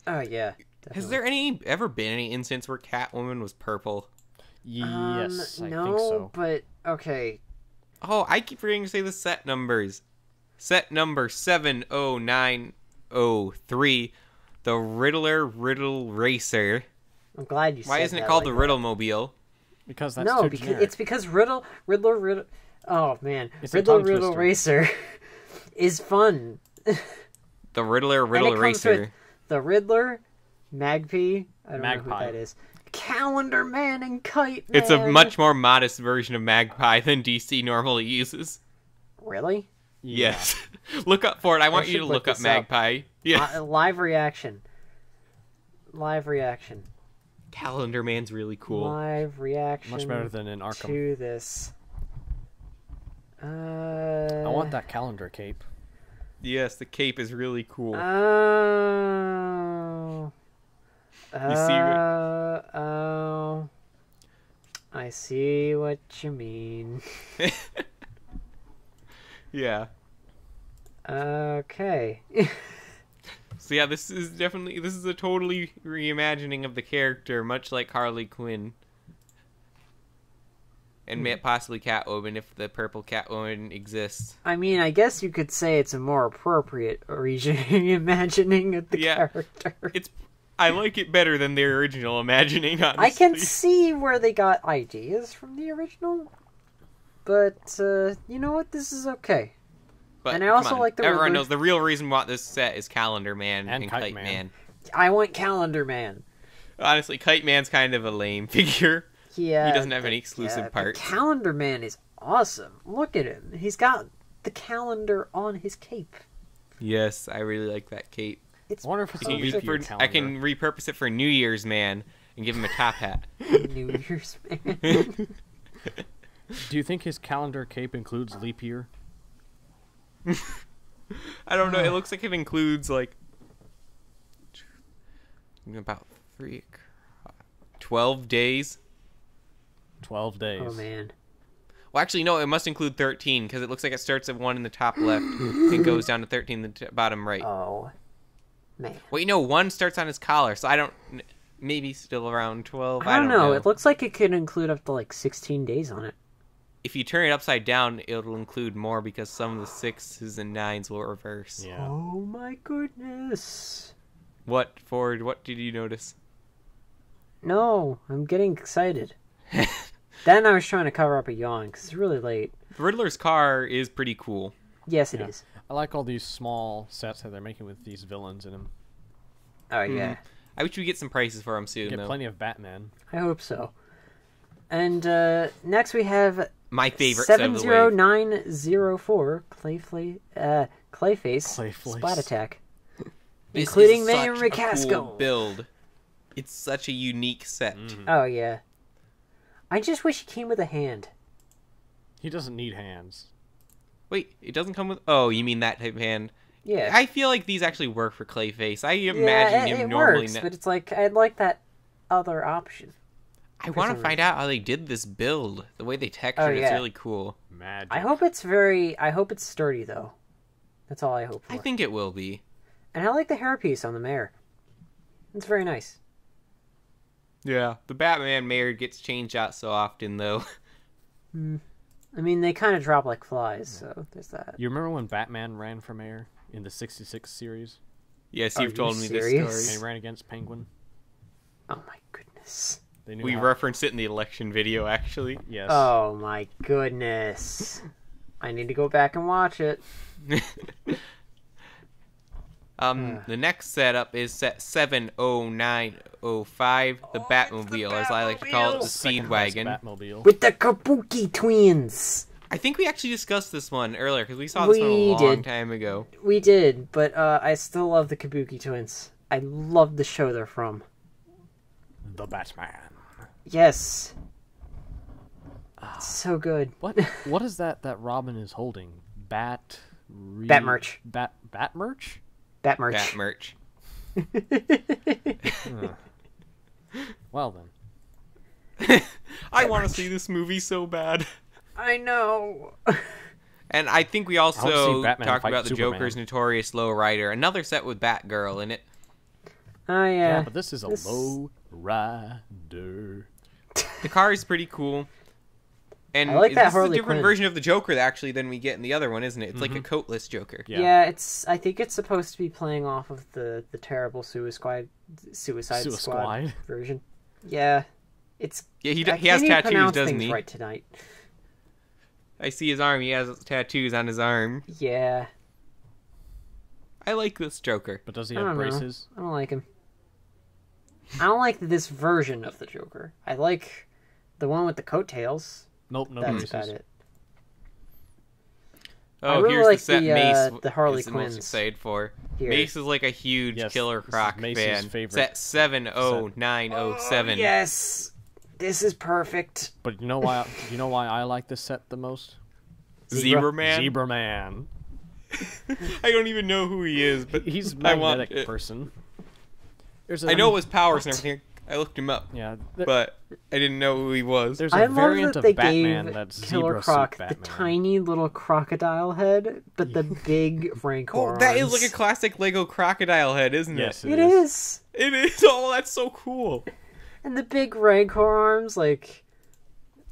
Speaker 2: Oh yeah. Definitely.
Speaker 1: Has there ever been any instance where Catwoman was purple?
Speaker 3: Yes, I
Speaker 2: no,
Speaker 3: think so.
Speaker 2: But okay.
Speaker 1: Oh, I keep forgetting to say the set numbers. Set number 70903, the Riddle Racer.
Speaker 2: I'm glad you said that.
Speaker 1: Why isn't it called the Riddle-mobile?
Speaker 3: Because that's too generic.
Speaker 2: It's because Riddler. Oh man,
Speaker 3: It's
Speaker 2: Riddle Racer is fun.
Speaker 1: The Riddle
Speaker 2: Racer.
Speaker 1: Racer.
Speaker 2: The Riddler, Magpie. I don't know who
Speaker 3: Magpie.
Speaker 2: that is. Calendar Man and Kite Man.
Speaker 1: It's a much more modest version of Magpie than DC normally uses.
Speaker 2: Really?
Speaker 3: Yeah.
Speaker 1: Yes. Look up for it. I want you to look up Magpie. Yeah.
Speaker 2: Live reaction.
Speaker 1: Calendar Man's really cool.
Speaker 2: Live reaction.
Speaker 3: Much better than in Arkham.
Speaker 2: To this.
Speaker 3: I want that calendar cape.
Speaker 1: Yes, the cape is really cool.
Speaker 2: Oh. I see what you mean.
Speaker 1: Yeah.
Speaker 2: Okay.
Speaker 1: So yeah, this is a totally reimagining of the character, much like Harley Quinn. And possibly Catwoman, if the purple Catwoman exists.
Speaker 2: I mean, I guess you could say it's a more appropriate reimagining of the character.
Speaker 1: I like it better than the original imagining, honestly.
Speaker 2: I can see where they got ideas from the original, but you know what? This is okay.
Speaker 1: But
Speaker 2: and I also like the
Speaker 1: everyone
Speaker 2: Riddler.
Speaker 1: knows the real reason we want this set is Calendar Man and Kite Man.
Speaker 2: I want Calendar Man.
Speaker 1: Honestly, Kite Man's kind of a lame figure.
Speaker 2: Yeah,
Speaker 1: he doesn't have any exclusive parts.
Speaker 2: Calendar Man is awesome. Look at him. He's got the calendar on his cape.
Speaker 1: Yes, I really like that cape.
Speaker 2: It's
Speaker 3: I wonder if it's a leap year calendar.
Speaker 1: I can repurpose it for New Year's Man and give him a top hat.
Speaker 2: New Year's Man.
Speaker 3: Do you think his calendar cape includes leap year?
Speaker 1: I don't know. It looks like it includes like about 12 days.
Speaker 3: 12 days.
Speaker 2: Oh man.
Speaker 1: Well, actually, no. It must include 13 because it looks like it starts at 1 in the top left and goes down to 13 in the bottom right.
Speaker 2: Oh man.
Speaker 1: Well, 1 starts on his collar, so I don't. Maybe still around 12.
Speaker 2: I don't know. It looks like it could include up to like 16 days on it.
Speaker 1: If you turn it upside down, it'll include more because some of the 6s and 9s will reverse.
Speaker 3: Yeah.
Speaker 2: Oh my goodness.
Speaker 1: What, Ford? What did you notice?
Speaker 2: No, I'm getting excited. Then I was trying to cover up a yawn because it's really late.
Speaker 1: The Riddler's car is pretty cool.
Speaker 2: Yes, it is.
Speaker 3: I like all these small sets that they're making with these villains in them.
Speaker 2: Oh yeah.
Speaker 1: I wish we get some prices for them soon.
Speaker 3: Get
Speaker 1: though.
Speaker 3: plenty of Batman.
Speaker 2: I hope so. And next we have
Speaker 1: my favorite
Speaker 2: 70904 Clayface Splat Attack, including Mayor McCaskill.
Speaker 1: Cool build. It's such a unique set.
Speaker 2: Oh yeah. I just wish he came with a hand.
Speaker 3: He doesn't need hands.
Speaker 1: Wait, it doesn't come with... Oh, you mean that type of hand?
Speaker 2: Yeah.
Speaker 1: I feel like these actually work for Clayface. I imagine him
Speaker 2: it
Speaker 1: normally...
Speaker 2: works, but it's like, I'd like that other option.
Speaker 1: I want to find out how they did this build. The way they textured it's really cool.
Speaker 3: Magic.
Speaker 2: I hope it's sturdy, though. That's all I hope for.
Speaker 1: I think it will be.
Speaker 2: And I like the hairpiece on the mayor. It's very nice.
Speaker 1: Yeah, the Batman mayor gets changed out so often, though.
Speaker 2: I mean, they kind of drop like flies, so there's that.
Speaker 3: You remember when Batman ran for mayor in the 66 series?
Speaker 1: Yes, you've told me this
Speaker 2: serious?
Speaker 1: story.
Speaker 3: And he ran against Penguin.
Speaker 2: Oh my goodness.
Speaker 1: We referenced it in the election video, actually.
Speaker 3: Yes.
Speaker 2: Oh my goodness. I need to go back and watch it.
Speaker 1: The next setup is set 70905, the Batmobile, as I like to call it, the Speedwagon.
Speaker 2: With the Kabuki twins!
Speaker 1: I think we actually discussed this one earlier, because we saw this one a long time ago.
Speaker 2: We did, but I still love the Kabuki twins. I love the show they're from.
Speaker 3: The Batman.
Speaker 2: Yes. It's so good.
Speaker 3: What is that Robin is holding?
Speaker 2: Bat merch.
Speaker 3: Bat merch?
Speaker 2: Bat merch.
Speaker 1: Bat merch.
Speaker 3: Well then.
Speaker 1: I want to see this movie so bad.
Speaker 2: I know.
Speaker 1: And I think we also talked about the
Speaker 3: Superman.
Speaker 1: Joker's notorious lowrider. Another set with Batgirl in it.
Speaker 2: Oh, yeah.
Speaker 3: Yeah, but this is a low rider.
Speaker 1: The car is pretty cool. And
Speaker 2: I like that
Speaker 1: this is a
Speaker 2: Harley
Speaker 1: different
Speaker 2: Quinn.
Speaker 1: version of the Joker actually than we get in the other one, isn't it? It's like a coatless Joker.
Speaker 2: Yeah, I think it's supposed to be playing off of the terrible Suicide Squad version. Yeah.
Speaker 1: He has tattoos, doesn't he?
Speaker 2: Right tonight.
Speaker 1: I see his arm. He has tattoos on his arm.
Speaker 2: Yeah.
Speaker 1: I like this Joker.
Speaker 3: But does he have braces?
Speaker 2: I don't like him. I don't like this version of the Joker. I like the one with the coattails.
Speaker 3: Nope, no
Speaker 2: That's
Speaker 3: braces.
Speaker 2: about it.
Speaker 1: Oh,
Speaker 2: really
Speaker 1: here's
Speaker 2: like
Speaker 1: the set Mace
Speaker 2: the Harley
Speaker 1: is the most
Speaker 2: Quinns.
Speaker 1: excited for.
Speaker 2: Here.
Speaker 1: Mace is like a huge Killer Croc
Speaker 3: Mace's
Speaker 1: fan.
Speaker 3: favorite
Speaker 1: Set 70907.
Speaker 2: Oh, yes. This is perfect.
Speaker 3: But you know why I like this set the most?
Speaker 1: Zebra Man?
Speaker 3: Zebra Man.
Speaker 1: I don't even know who he is, but
Speaker 3: He's a magnetic person.
Speaker 1: I know his powers and everything. I looked him up.
Speaker 3: Yeah.
Speaker 1: But I didn't know who he was.
Speaker 3: There's
Speaker 2: I
Speaker 3: a
Speaker 2: love
Speaker 3: variant
Speaker 2: that
Speaker 3: of
Speaker 2: they
Speaker 3: Batman
Speaker 2: gave
Speaker 3: that's
Speaker 2: Killer
Speaker 3: Zebra
Speaker 2: Croc
Speaker 3: suit
Speaker 2: the
Speaker 3: Batman.
Speaker 2: tiny little crocodile head, but the big rancor
Speaker 1: Oh, that is
Speaker 2: arms.
Speaker 1: like a classic Lego crocodile head, isn't
Speaker 3: Yes,
Speaker 1: it?
Speaker 2: It is.
Speaker 1: It is. Oh, that's so cool.
Speaker 2: And the big rancor arms, like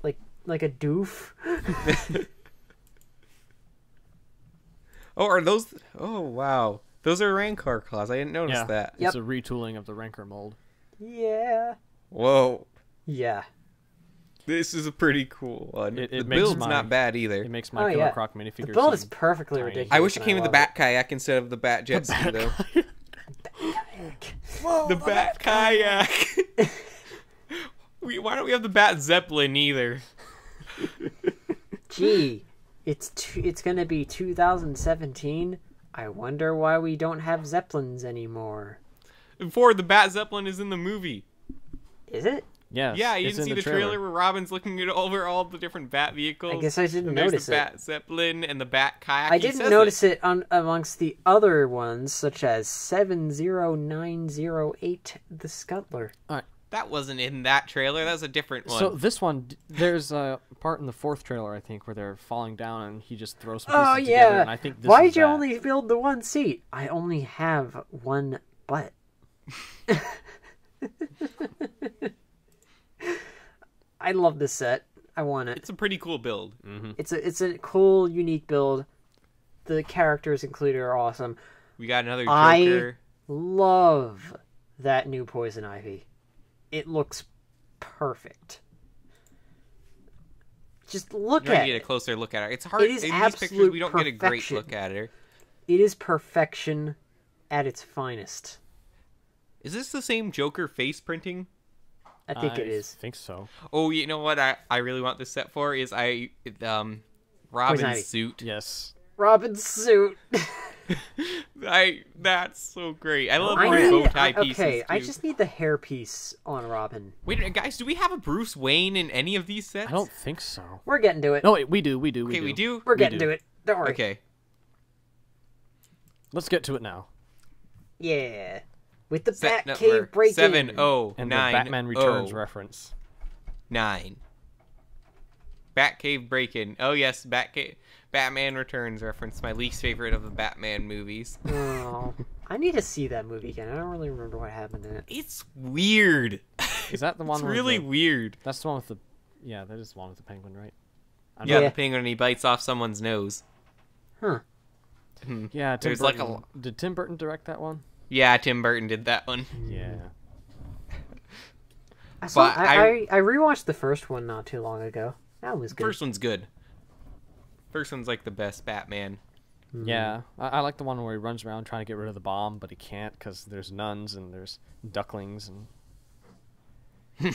Speaker 2: a doof.
Speaker 1: Oh, are those... Oh, wow. Those are Rancor claws. I didn't notice that.
Speaker 3: It's a retooling of the Rancor mold.
Speaker 2: Yeah.
Speaker 1: Whoa.
Speaker 2: Yeah.
Speaker 1: This is a pretty cool one.
Speaker 3: It
Speaker 1: the
Speaker 3: makes
Speaker 1: build's
Speaker 3: my-
Speaker 1: not bad either.
Speaker 3: It makes my Killer Croc minifigure
Speaker 2: The build is
Speaker 3: seem
Speaker 2: perfectly
Speaker 3: tiny.
Speaker 2: ridiculous.
Speaker 1: I wish it
Speaker 2: and
Speaker 1: came
Speaker 2: I
Speaker 1: with the
Speaker 2: love
Speaker 1: Bat Kayak instead of the Bat Jet Ski, though.
Speaker 2: Whoa,
Speaker 1: The Bat Kayak. Why don't we have the Bat Zeppelin either?
Speaker 2: Gee, it's gonna be 2017. I wonder why we don't have Zeppelins anymore.
Speaker 1: Before the Bat Zeppelin is in the movie.
Speaker 2: Is it?
Speaker 3: Yes,
Speaker 1: Yeah, you
Speaker 3: it's
Speaker 1: didn't see
Speaker 3: in
Speaker 1: the trailer where Robin's looking at over all the different Bat vehicles.
Speaker 2: I guess I didn't
Speaker 1: There's
Speaker 2: notice
Speaker 1: the
Speaker 2: it.
Speaker 1: Bat Zeppelin and the Bat Kayak.
Speaker 2: I didn't notice it amongst the other ones, such as 70908, the Scuttler.
Speaker 1: That wasn't in that trailer. That was a different one.
Speaker 3: So this one, there's a part in the fourth trailer, I think, where they're falling down and he just throws some pieces together. And I think this
Speaker 2: Why'd
Speaker 3: is
Speaker 2: you
Speaker 3: that.
Speaker 2: only build the one seat? I only have one butt. I love this set. I want it.
Speaker 1: It's a pretty cool build.
Speaker 3: Mm-hmm.
Speaker 2: It's a cool, unique build. The characters included are awesome.
Speaker 1: We got another
Speaker 2: I
Speaker 1: Joker.
Speaker 2: love that new Poison Ivy. It looks perfect. Just look
Speaker 1: You're
Speaker 2: at
Speaker 1: gonna get a
Speaker 2: it.
Speaker 1: closer look at her. It's hard
Speaker 2: It is
Speaker 1: in these pictures.
Speaker 2: absolute
Speaker 1: We don't get a great
Speaker 2: perfection.
Speaker 1: look at her.
Speaker 2: It is perfection at its finest.
Speaker 1: Is this the same Joker face printing?
Speaker 2: I think it
Speaker 3: I
Speaker 2: is.
Speaker 3: think so.
Speaker 1: Oh, you know what I really want this set for is
Speaker 2: Ivy.
Speaker 1: Robin's suit.
Speaker 3: Yes.
Speaker 2: Robin's suit.
Speaker 1: That's so great. I love
Speaker 2: I
Speaker 1: wearing
Speaker 2: need-
Speaker 1: bow tie pieces.
Speaker 2: okay, I
Speaker 1: too.
Speaker 2: just need the hairpiece on Robin.
Speaker 1: Wait, guys, do we have a Bruce Wayne in any of these sets?
Speaker 3: I don't think so.
Speaker 2: We're getting to it.
Speaker 3: No, wait, we do.
Speaker 1: Okay, we do.
Speaker 2: We're getting to it. Don't worry.
Speaker 1: Okay.
Speaker 3: Let's get to it now.
Speaker 2: Yeah. With the
Speaker 1: Set
Speaker 2: Batcave
Speaker 1: number
Speaker 2: break-in.
Speaker 1: 70909.
Speaker 3: And the Batman Returns reference.
Speaker 1: Batcave break-in. Oh yes, Batman Returns reference. My least favorite of the Batman movies.
Speaker 2: Oh, I need to see that movie again. I don't really remember what happened in it.
Speaker 1: It's weird.
Speaker 3: Is that the one?
Speaker 1: It's
Speaker 3: with
Speaker 1: really
Speaker 3: the-
Speaker 1: weird.
Speaker 3: That's the one with the. Yeah, that is the one with the penguin, right?
Speaker 1: Yeah, the penguin, and he bites off someone's nose.
Speaker 2: Huh.
Speaker 3: Yeah, Tim Burton. Did Tim Burton direct that one?
Speaker 1: Yeah, Tim Burton did that one.
Speaker 3: Yeah.
Speaker 2: I rewatched the first one not too long ago. That was good.
Speaker 1: First one's good. First one's like the best Batman.
Speaker 3: Yeah, I like the one where he runs around trying to get rid of the bomb, but he can't because there's nuns and there's ducklings and.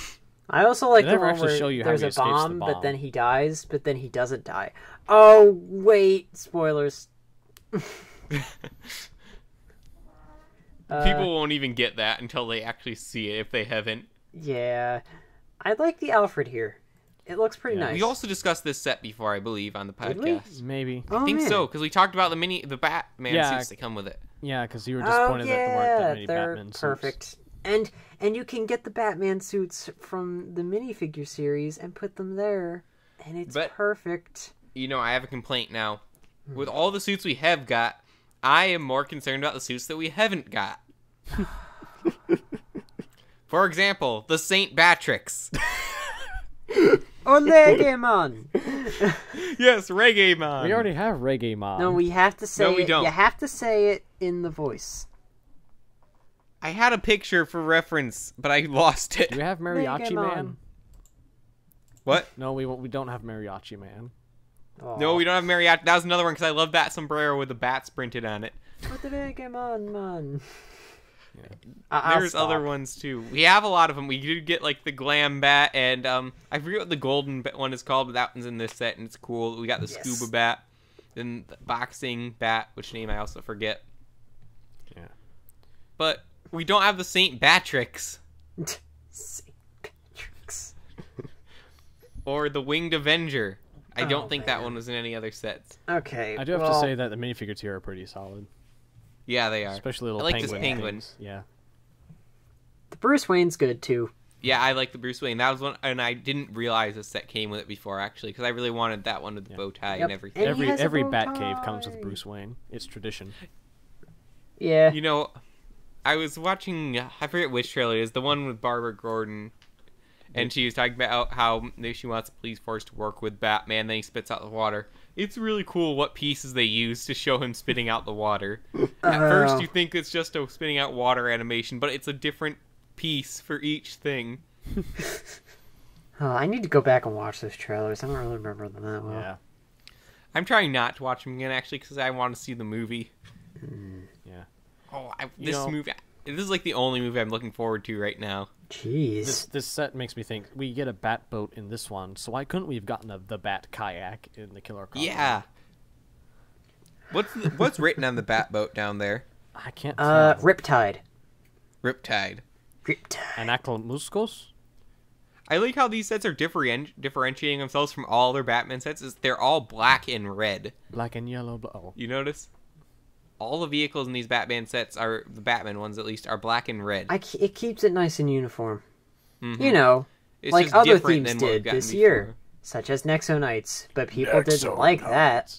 Speaker 2: I also like the one where there's a bomb, but then he dies, but then he doesn't die. Oh wait, spoilers.
Speaker 1: People won't even get that until they actually see it if they haven't.
Speaker 2: Yeah, I like the Alfred here. It looks pretty nice.
Speaker 1: We also discussed this set before, I believe, on the podcast.
Speaker 3: Maybe.
Speaker 1: I think so, because we talked about the Batman suits that come with it.
Speaker 3: Yeah, because you were disappointed that there weren't that many Batman suits.
Speaker 2: Perfect. And you can get the Batman suits from the minifigure series and put them there, and it's perfect.
Speaker 1: You know, I have a complaint now. With all the suits we have got, I am more concerned about the suits that we haven't got. For example, the Saint Batrix.
Speaker 2: Reggae Man.
Speaker 1: Yes, Reggae Man.
Speaker 3: We already have Reggae Man.
Speaker 2: No, we have to say it. No, we don't. You have to say it in the voice.
Speaker 1: I had a picture for reference, but I lost it.
Speaker 3: Do we have Mariachi Man?
Speaker 1: What?
Speaker 3: No, we don't have Mariachi Man.
Speaker 1: Aww. No, we don't have Mariachi. That was another one because I love that sombrero with the bats printed on it.
Speaker 2: Put the Reggae Man.
Speaker 1: Yeah. There's other ones too. We have a lot of them. We did get like the Glam bat, and I forget what the golden one is called, but that one's in this set, and it's cool. We got the scuba bat, then the boxing bat, which name I also forget.
Speaker 3: Yeah,
Speaker 1: but we don't have the Saint Batrix.
Speaker 2: Saint Batrix.
Speaker 1: Or the Winged Avenger. I don't think that one was in any other sets.
Speaker 2: Okay,
Speaker 3: I do have to say that the minifigures here are pretty solid.
Speaker 1: Yeah, they are.
Speaker 3: Especially little
Speaker 1: penguin. I like this penguin.
Speaker 3: Yeah.
Speaker 2: The Bruce Wayne's good too.
Speaker 1: Yeah, I like the Bruce Wayne. That was one, and I didn't realize this set came with it before actually, because I really wanted that one with the bow tie and everything.
Speaker 3: And every Batcave comes with Bruce Wayne. It's tradition.
Speaker 2: Yeah.
Speaker 1: You know, I was watching. I forget which trailer it is. The one with Barbara Gordon, and she was talking about how she wants the police force to work with Batman. Then he spits out the water. It's really cool what pieces they use to show him spitting out the water. At first, you think it's just a spitting out water animation, but it's a different piece for each thing.
Speaker 2: I need to go back and watch those trailers. I don't really remember them that well.
Speaker 3: Yeah.
Speaker 1: I'm trying not to watch them again, actually, because I want to see the movie.
Speaker 3: Yeah.
Speaker 1: Oh, this movie... This is like the only movie I'm looking forward to right now.
Speaker 2: Jeez.
Speaker 3: This set makes me think, we get a bat boat in this one, so why couldn't we have gotten the bat kayak in the Killer Croc?
Speaker 1: Yeah. What's written on the bat boat down there?
Speaker 3: I can't tell.
Speaker 2: Riptide.
Speaker 1: Riptide.
Speaker 3: Anaclomuscos?
Speaker 1: I like how these sets are differentiating themselves from all other Batman sets. They're all black and red.
Speaker 3: Black and yellow. Oh.
Speaker 1: You notice? All the vehicles in these Batman sets, the Batman ones at least, are black and red.
Speaker 2: It keeps it nice and uniform.
Speaker 1: Mm-hmm.
Speaker 2: You know,
Speaker 1: it's
Speaker 2: like other themes did this year, such as Nexo Knights, but people didn't like that.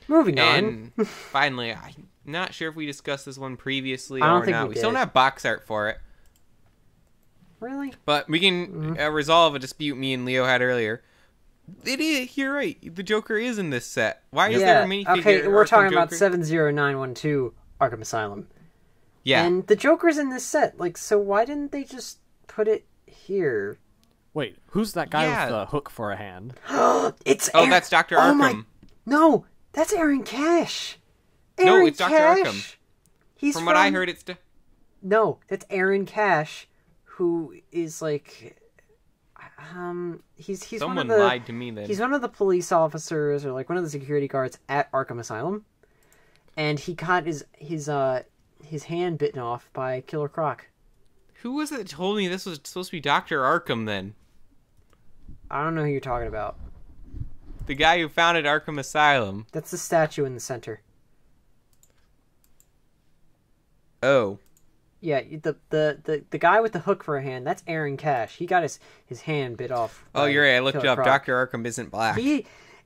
Speaker 2: Moving on.
Speaker 1: Finally, I'm not sure if we discussed this one previously
Speaker 2: or
Speaker 1: not. We still don't have box art for it.
Speaker 2: Really?
Speaker 1: But we can resolve a dispute me and Leo had earlier. You're right. The Joker is in this set. Why is there a minifigure?
Speaker 2: Okay, we're talking about 70912 Arkham Asylum.
Speaker 1: Yeah.
Speaker 2: And the Joker's in this set. Like, so why didn't they just put it here?
Speaker 3: Wait, who's that guy with the hook for a hand?
Speaker 1: That's Dr. Arkham.
Speaker 2: No, that's Aaron Cash.
Speaker 1: No, it's Dr. Arkham.
Speaker 2: From
Speaker 1: what I heard, it's...
Speaker 2: No, that's Aaron Cash, who is like... he's
Speaker 1: Someone
Speaker 2: one of the,
Speaker 1: lied to me then.
Speaker 2: He's one of the police officers, or like one of the security guards at Arkham Asylum, and he got his hand bitten off by Killer Croc.
Speaker 1: Who was it that told me this was supposed to be Dr. Arkham then?
Speaker 2: I don't know who you're talking about.
Speaker 1: The guy who founded Arkham Asylum.
Speaker 2: That's the statue in the center.
Speaker 1: Oh.
Speaker 2: Yeah, the guy with the hook for a hand, that's Aaron Cash. He got his hand bit off.
Speaker 1: Oh, you're right. I looked it up. Croc. Dr. Arkham isn't black.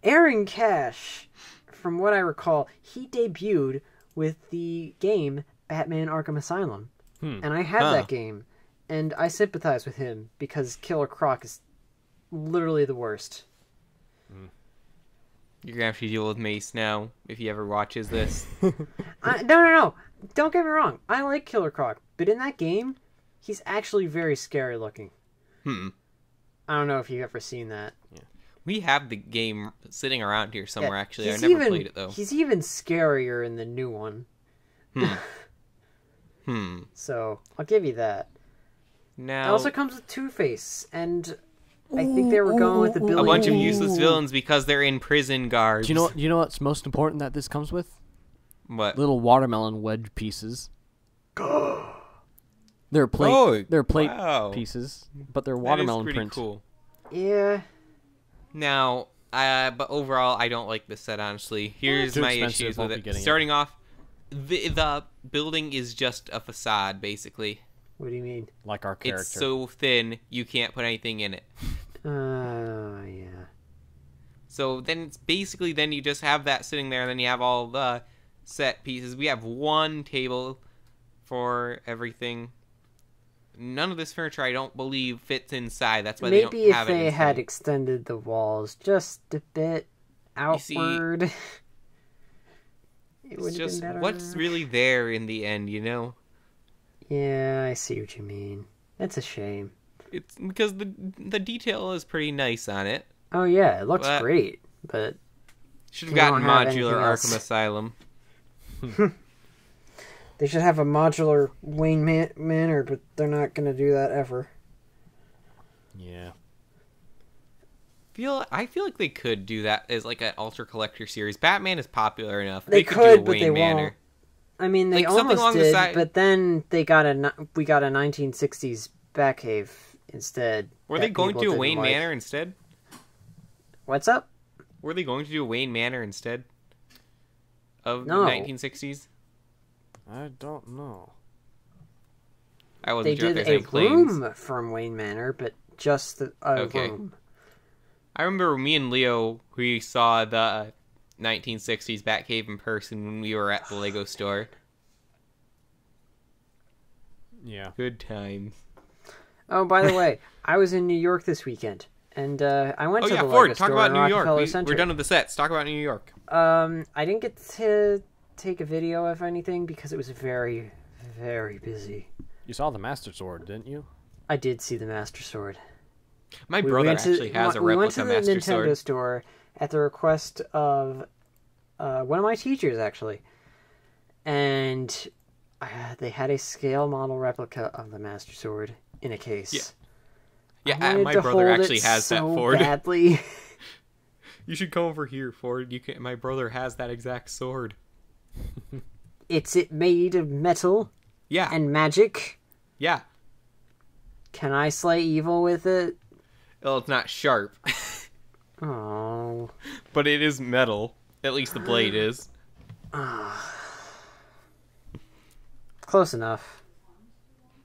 Speaker 2: Aaron Cash, from what I recall, he debuted with the game Batman Arkham Asylum. And I had that game, and I sympathize with him because Killer Croc is literally the worst.
Speaker 1: You're gonna have to deal with Mace now if he ever watches this.
Speaker 2: No. Don't get me wrong. I like Killer Croc, but in that game, he's actually very scary looking. I don't know if you've ever seen that.
Speaker 1: Yeah. We have the game sitting around here somewhere, actually. I never played it, though.
Speaker 2: He's even scarier in the new one. So, I'll give you that.
Speaker 1: Now,
Speaker 2: it also comes with Two-Face, and I think they were going with the Billy.
Speaker 1: A bunch of useless villains because they're in prison guards.
Speaker 3: Do you know what's most important that this comes with?
Speaker 1: What?
Speaker 3: Little watermelon wedge pieces. They're plate pieces, but they're watermelon
Speaker 1: that is
Speaker 3: print.
Speaker 1: Cool.
Speaker 2: Yeah.
Speaker 1: Now, but overall, I don't like this set, honestly. Here's my issues with it. Starting off, the building is just a facade, basically.
Speaker 2: What do you mean?
Speaker 3: Like our character.
Speaker 1: It's so thin, you can't put anything in it.
Speaker 2: Yeah.
Speaker 1: So then it's basically, then you just have that sitting there, and then you have all the set pieces. We have one table for everything. None of this furniture, I don't believe, fits inside. That's why they don't have it.
Speaker 2: Maybe if they had extended the walls just a bit outward, it would have been better.
Speaker 1: What's really there in the end, you know?
Speaker 2: Yeah, I see what you mean. It's a shame.
Speaker 1: It's because the detail is pretty nice on it.
Speaker 2: Oh yeah, it looks great, but
Speaker 1: should have gotten modular Arkham Asylum.
Speaker 2: They should have a modular Wayne Manor, but they're not going to do that ever.
Speaker 3: Yeah.
Speaker 1: I feel like they could do that as like an Ultra Collector series. Batman is popular enough.
Speaker 2: They
Speaker 1: could do a
Speaker 2: but
Speaker 1: Wayne
Speaker 2: they
Speaker 1: Manor.
Speaker 2: won't. I mean, they
Speaker 1: like
Speaker 2: almost did, but then we got a 1960s Batcave instead.
Speaker 1: Were they going to do a Wayne Manor instead?
Speaker 2: What's up?
Speaker 1: Were they going to do a Wayne Manor instead of the 1960s?
Speaker 3: I don't know.
Speaker 1: I wasn't
Speaker 2: sure. They did a room from Wayne Manor, but just a room.
Speaker 1: I remember me and Leo, we saw the 1960s Batcave in person when we were at the Lego store.
Speaker 3: Yeah.
Speaker 1: Good times.
Speaker 2: Oh, by the way, I was in New York this weekend, and I went to the
Speaker 1: Ford,
Speaker 2: Lego
Speaker 1: talk
Speaker 2: store
Speaker 1: about New York.
Speaker 2: Center.
Speaker 1: We're done with the sets. Talk about New York.
Speaker 2: I didn't get to take a video of anything because it was very, very busy.
Speaker 3: You saw the Master Sword, didn't you?
Speaker 2: I did see the Master Sword.
Speaker 1: My brother actually has a replica Master Sword.
Speaker 2: We went to the Nintendo store at the request of one of my teachers, actually. And they had a scale model replica of the Master Sword in a case.
Speaker 1: Yeah, my brother actually has that, Ford.
Speaker 2: Badly.
Speaker 1: You should come over here, Ford. My brother has that exact sword.
Speaker 2: It's made of metal.
Speaker 1: Yeah.
Speaker 2: And magic.
Speaker 1: Yeah.
Speaker 2: Can I slay evil with it?
Speaker 1: Well, it's not sharp.
Speaker 2: Oh.
Speaker 1: But it is metal. At least the blade is.
Speaker 2: Close enough.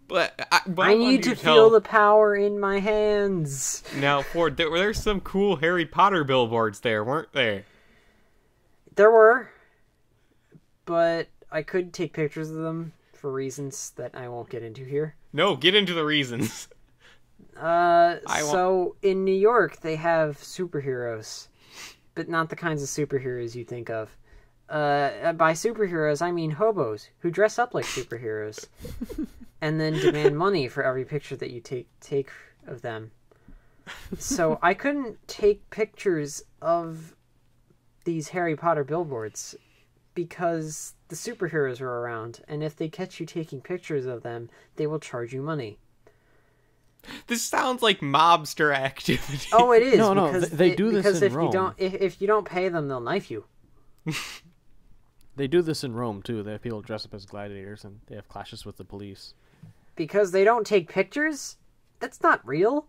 Speaker 1: But
Speaker 2: I need to feel the power in my hands.
Speaker 1: Now, Ford, there's some cool Harry Potter billboards there, weren't there?
Speaker 2: There were. But I could take pictures of them for reasons that I won't get into here.
Speaker 1: No, get into the reasons.
Speaker 2: So in New York, they have superheroes, but not the kinds of superheroes you think of. By superheroes, I mean hobos who dress up like superheroes and then demand money for every picture that you take of them. So I couldn't take pictures of these Harry Potter billboards because the superheroes are around, and if they catch you taking pictures of them, they will charge you money.
Speaker 1: This sounds like mobster activity.
Speaker 2: Oh, it is.
Speaker 3: No, they do this in Rome.
Speaker 2: Because if you don't pay them, they'll knife you.
Speaker 3: They do this in Rome, too. They have people dress up as gladiators, and they have clashes with the police.
Speaker 2: Because they don't take pictures? That's not real.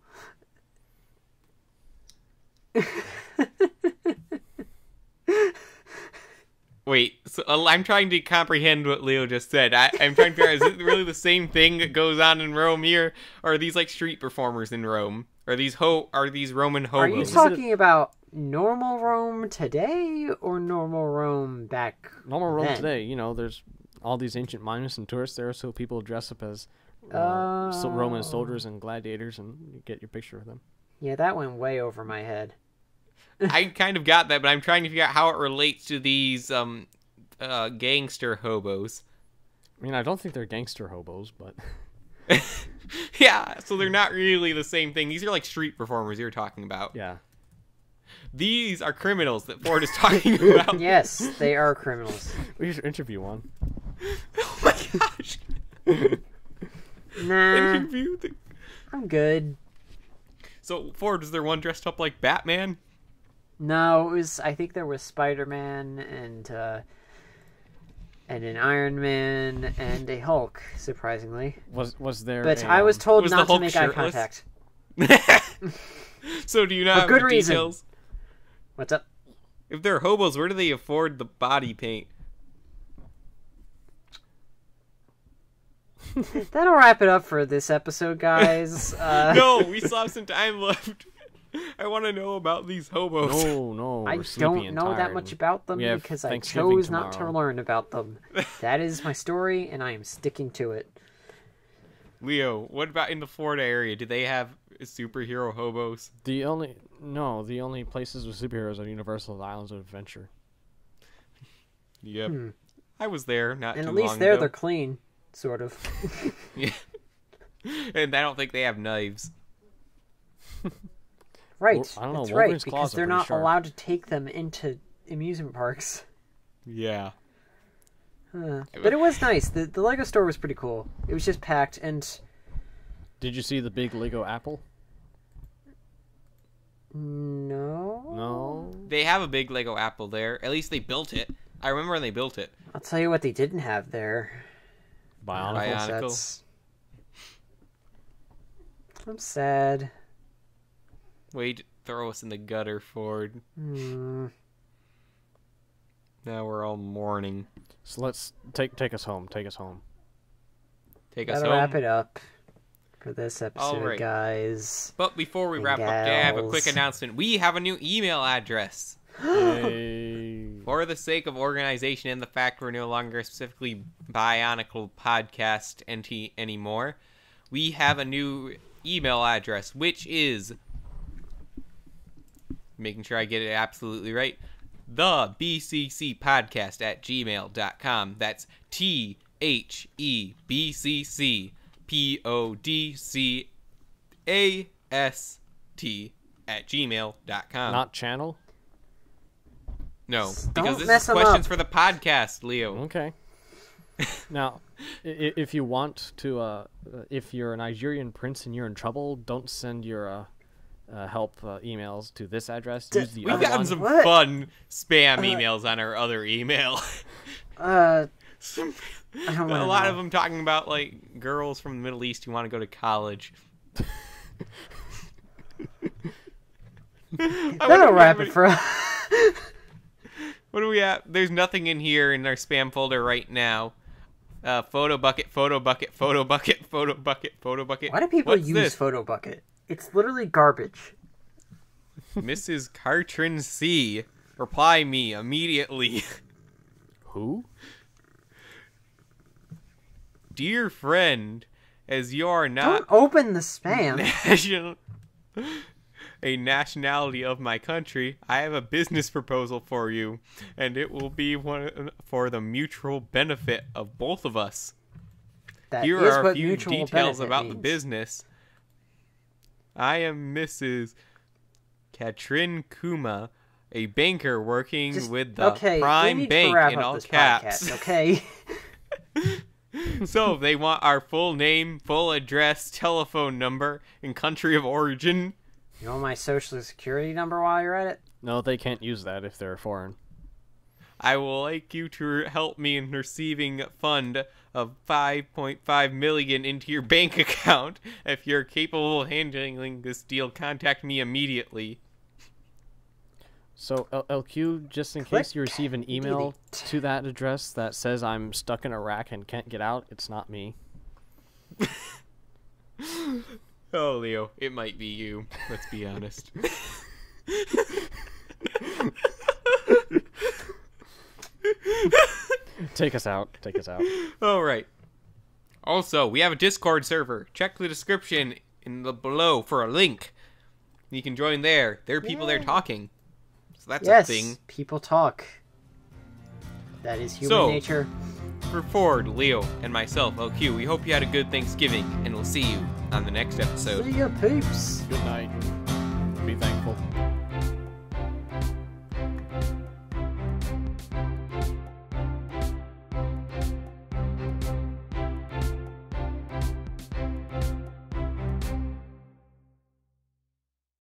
Speaker 1: Wait, so I'm trying to comprehend what Leo just said. I'm trying to figure out, is it really the same thing that goes on in Rome here? Or are these like street performers in Rome? Are these Roman hobos?
Speaker 2: Are you talking about normal Rome today or normal Rome back
Speaker 3: Normal Rome
Speaker 2: then?
Speaker 3: today, there's all these ancient monuments and tourists there, so people dress up as Roman soldiers and gladiators and you get your picture of them.
Speaker 2: Yeah, that went way over my head.
Speaker 1: I kind of got that, but I'm trying to figure out how it relates to these gangster hobos.
Speaker 3: I mean, I don't think they're gangster hobos, but...
Speaker 1: Yeah, so they're not really the same thing. These are like street performers you're talking about.
Speaker 3: Yeah.
Speaker 1: These are criminals that Ford is talking about.
Speaker 2: Yes, they are criminals.
Speaker 3: We should interview one.
Speaker 1: Oh my gosh.
Speaker 2: Nah,
Speaker 1: Interview
Speaker 2: I'm good.
Speaker 1: So, Ford, was there one dressed up like Batman?
Speaker 2: No, it was. I think there was Spider-Man and an Iron Man and a Hulk. Surprisingly,
Speaker 3: was there?
Speaker 2: But I was told not to make
Speaker 1: shirtless?
Speaker 2: eye contact.
Speaker 1: So, do you not have
Speaker 2: good
Speaker 1: the
Speaker 2: reason.
Speaker 1: details?
Speaker 2: What's up?
Speaker 1: If they're hobos, where do they afford the body paint?
Speaker 2: That'll wrap it up for this episode, guys.
Speaker 1: No, we still have some time left. I want to know about these hobos.
Speaker 3: No,
Speaker 2: I don't know that much about them because I chose not to learn about them. That is my story, and I am sticking to it.
Speaker 1: Leo, what about in the Florida area? Do they have superhero hobos?
Speaker 3: The only places with superheroes are Universal's Islands of Adventure.
Speaker 1: Yep. I was there not
Speaker 2: and
Speaker 1: too
Speaker 2: at least
Speaker 1: long
Speaker 2: there
Speaker 1: ago.
Speaker 2: they're clean, sort of.
Speaker 1: Yeah. And I don't think they have knives.
Speaker 2: Right.
Speaker 3: Well, I don't know.
Speaker 2: That's
Speaker 3: Wolverine's
Speaker 2: right,
Speaker 3: claws
Speaker 2: because
Speaker 3: are
Speaker 2: they're
Speaker 3: pretty
Speaker 2: not
Speaker 3: sharp.
Speaker 2: allowed to take them into amusement parks.
Speaker 1: Yeah.
Speaker 2: But it was nice. The Lego store was pretty cool. It was just packed, and...
Speaker 3: Did you see the big Lego apple?
Speaker 2: No.
Speaker 3: No.
Speaker 1: They have a big Lego apple there. At least they built it. I remember when they built it.
Speaker 2: I'll tell you what they didn't have there.
Speaker 1: Bionicle.
Speaker 2: Sets. I'm sad.
Speaker 1: Wait, throw us in the gutter, Ford. Now we're all mourning.
Speaker 3: So let's take us home. Take us home.
Speaker 1: Take us
Speaker 2: Gotta
Speaker 1: home.
Speaker 2: wrap it up for this episode,
Speaker 1: Alright.
Speaker 2: guys.
Speaker 1: But before we
Speaker 2: And
Speaker 1: wrap up, I have a
Speaker 2: gals.
Speaker 1: quick announcement. We have a new email address.
Speaker 3: Yay.
Speaker 1: For the sake of organization and the fact we're no longer specifically Bionicle Podcast anymore, we have a new email address, which is, making sure I get it absolutely right, the BCC Podcast at gmail.com. That's THEBCCPODCAST at gmail.com.
Speaker 3: Not channel?
Speaker 1: No,
Speaker 2: Don't
Speaker 1: because this
Speaker 2: mess
Speaker 1: is
Speaker 2: 'em
Speaker 1: questions
Speaker 2: up.
Speaker 1: for the podcast, Leo.
Speaker 3: Okay. Now, if you want to, if you're a Nigerian prince and you're in trouble, don't send your help emails to this address. Use the
Speaker 1: We've
Speaker 3: other
Speaker 1: gotten
Speaker 3: one.
Speaker 1: some
Speaker 2: What?
Speaker 1: fun spam emails on our other email.
Speaker 2: I don't
Speaker 1: A
Speaker 2: wanna
Speaker 1: lot
Speaker 2: know.
Speaker 1: of them talking about like girls from the Middle East who want to go to college.
Speaker 2: That'll wrap it for us.
Speaker 1: What do we have? There's nothing in here in our spam folder right now. Photo bucket, photo bucket, photo bucket, photo bucket, photo bucket.
Speaker 2: Why do people
Speaker 1: What's
Speaker 2: use
Speaker 1: this?
Speaker 2: Photo Bucket? It's literally garbage.
Speaker 1: Mrs. Cartrin C. Reply me immediately.
Speaker 3: Who?
Speaker 1: Dear friend, as you are not
Speaker 2: Don't open the spam.
Speaker 1: a nationality of my country, I have a business proposal for you, and it will be one for the mutual benefit of both of us.
Speaker 2: That
Speaker 1: Here
Speaker 2: is
Speaker 1: are a
Speaker 2: what
Speaker 1: few
Speaker 2: mutual
Speaker 1: details
Speaker 2: benefit
Speaker 1: about the
Speaker 2: means.
Speaker 1: business. I am Mrs. Katrin Kuma, a banker working
Speaker 2: Just-
Speaker 1: with the
Speaker 2: okay, we
Speaker 1: Prime
Speaker 2: need to
Speaker 1: Bank
Speaker 2: wrap
Speaker 1: in
Speaker 2: up
Speaker 1: all
Speaker 2: this
Speaker 1: caps.
Speaker 2: podcast, okay?
Speaker 1: So they want our full name, full address, telephone number, and country of origin.
Speaker 2: You know my social security number while you're at it?
Speaker 3: No, they can't use that if they're foreign.
Speaker 1: I will like you to help me in receiving a fund of 5.5 million into your bank account. If you're capable of handling this deal, contact me immediately.
Speaker 3: So, LQ, just in
Speaker 2: Click
Speaker 3: case you receive an email
Speaker 2: delete.
Speaker 3: to that address that says I'm stuck in Iraq and can't get out, it's not me.
Speaker 1: Oh, Leo, it might be you. Let's be honest.
Speaker 3: Take us out. Take us out.
Speaker 1: All right. Also, we have a Discord server. Check the description in the below for a link. You can join there. There are people there talking. So that's a thing.
Speaker 2: Yes, people talk. That is human nature.
Speaker 1: For Ford, Leo, and myself, LQ, we hope you had a good Thanksgiving, and we'll see you on the next episode.
Speaker 2: See ya, peeps.
Speaker 3: Good night. Be thankful.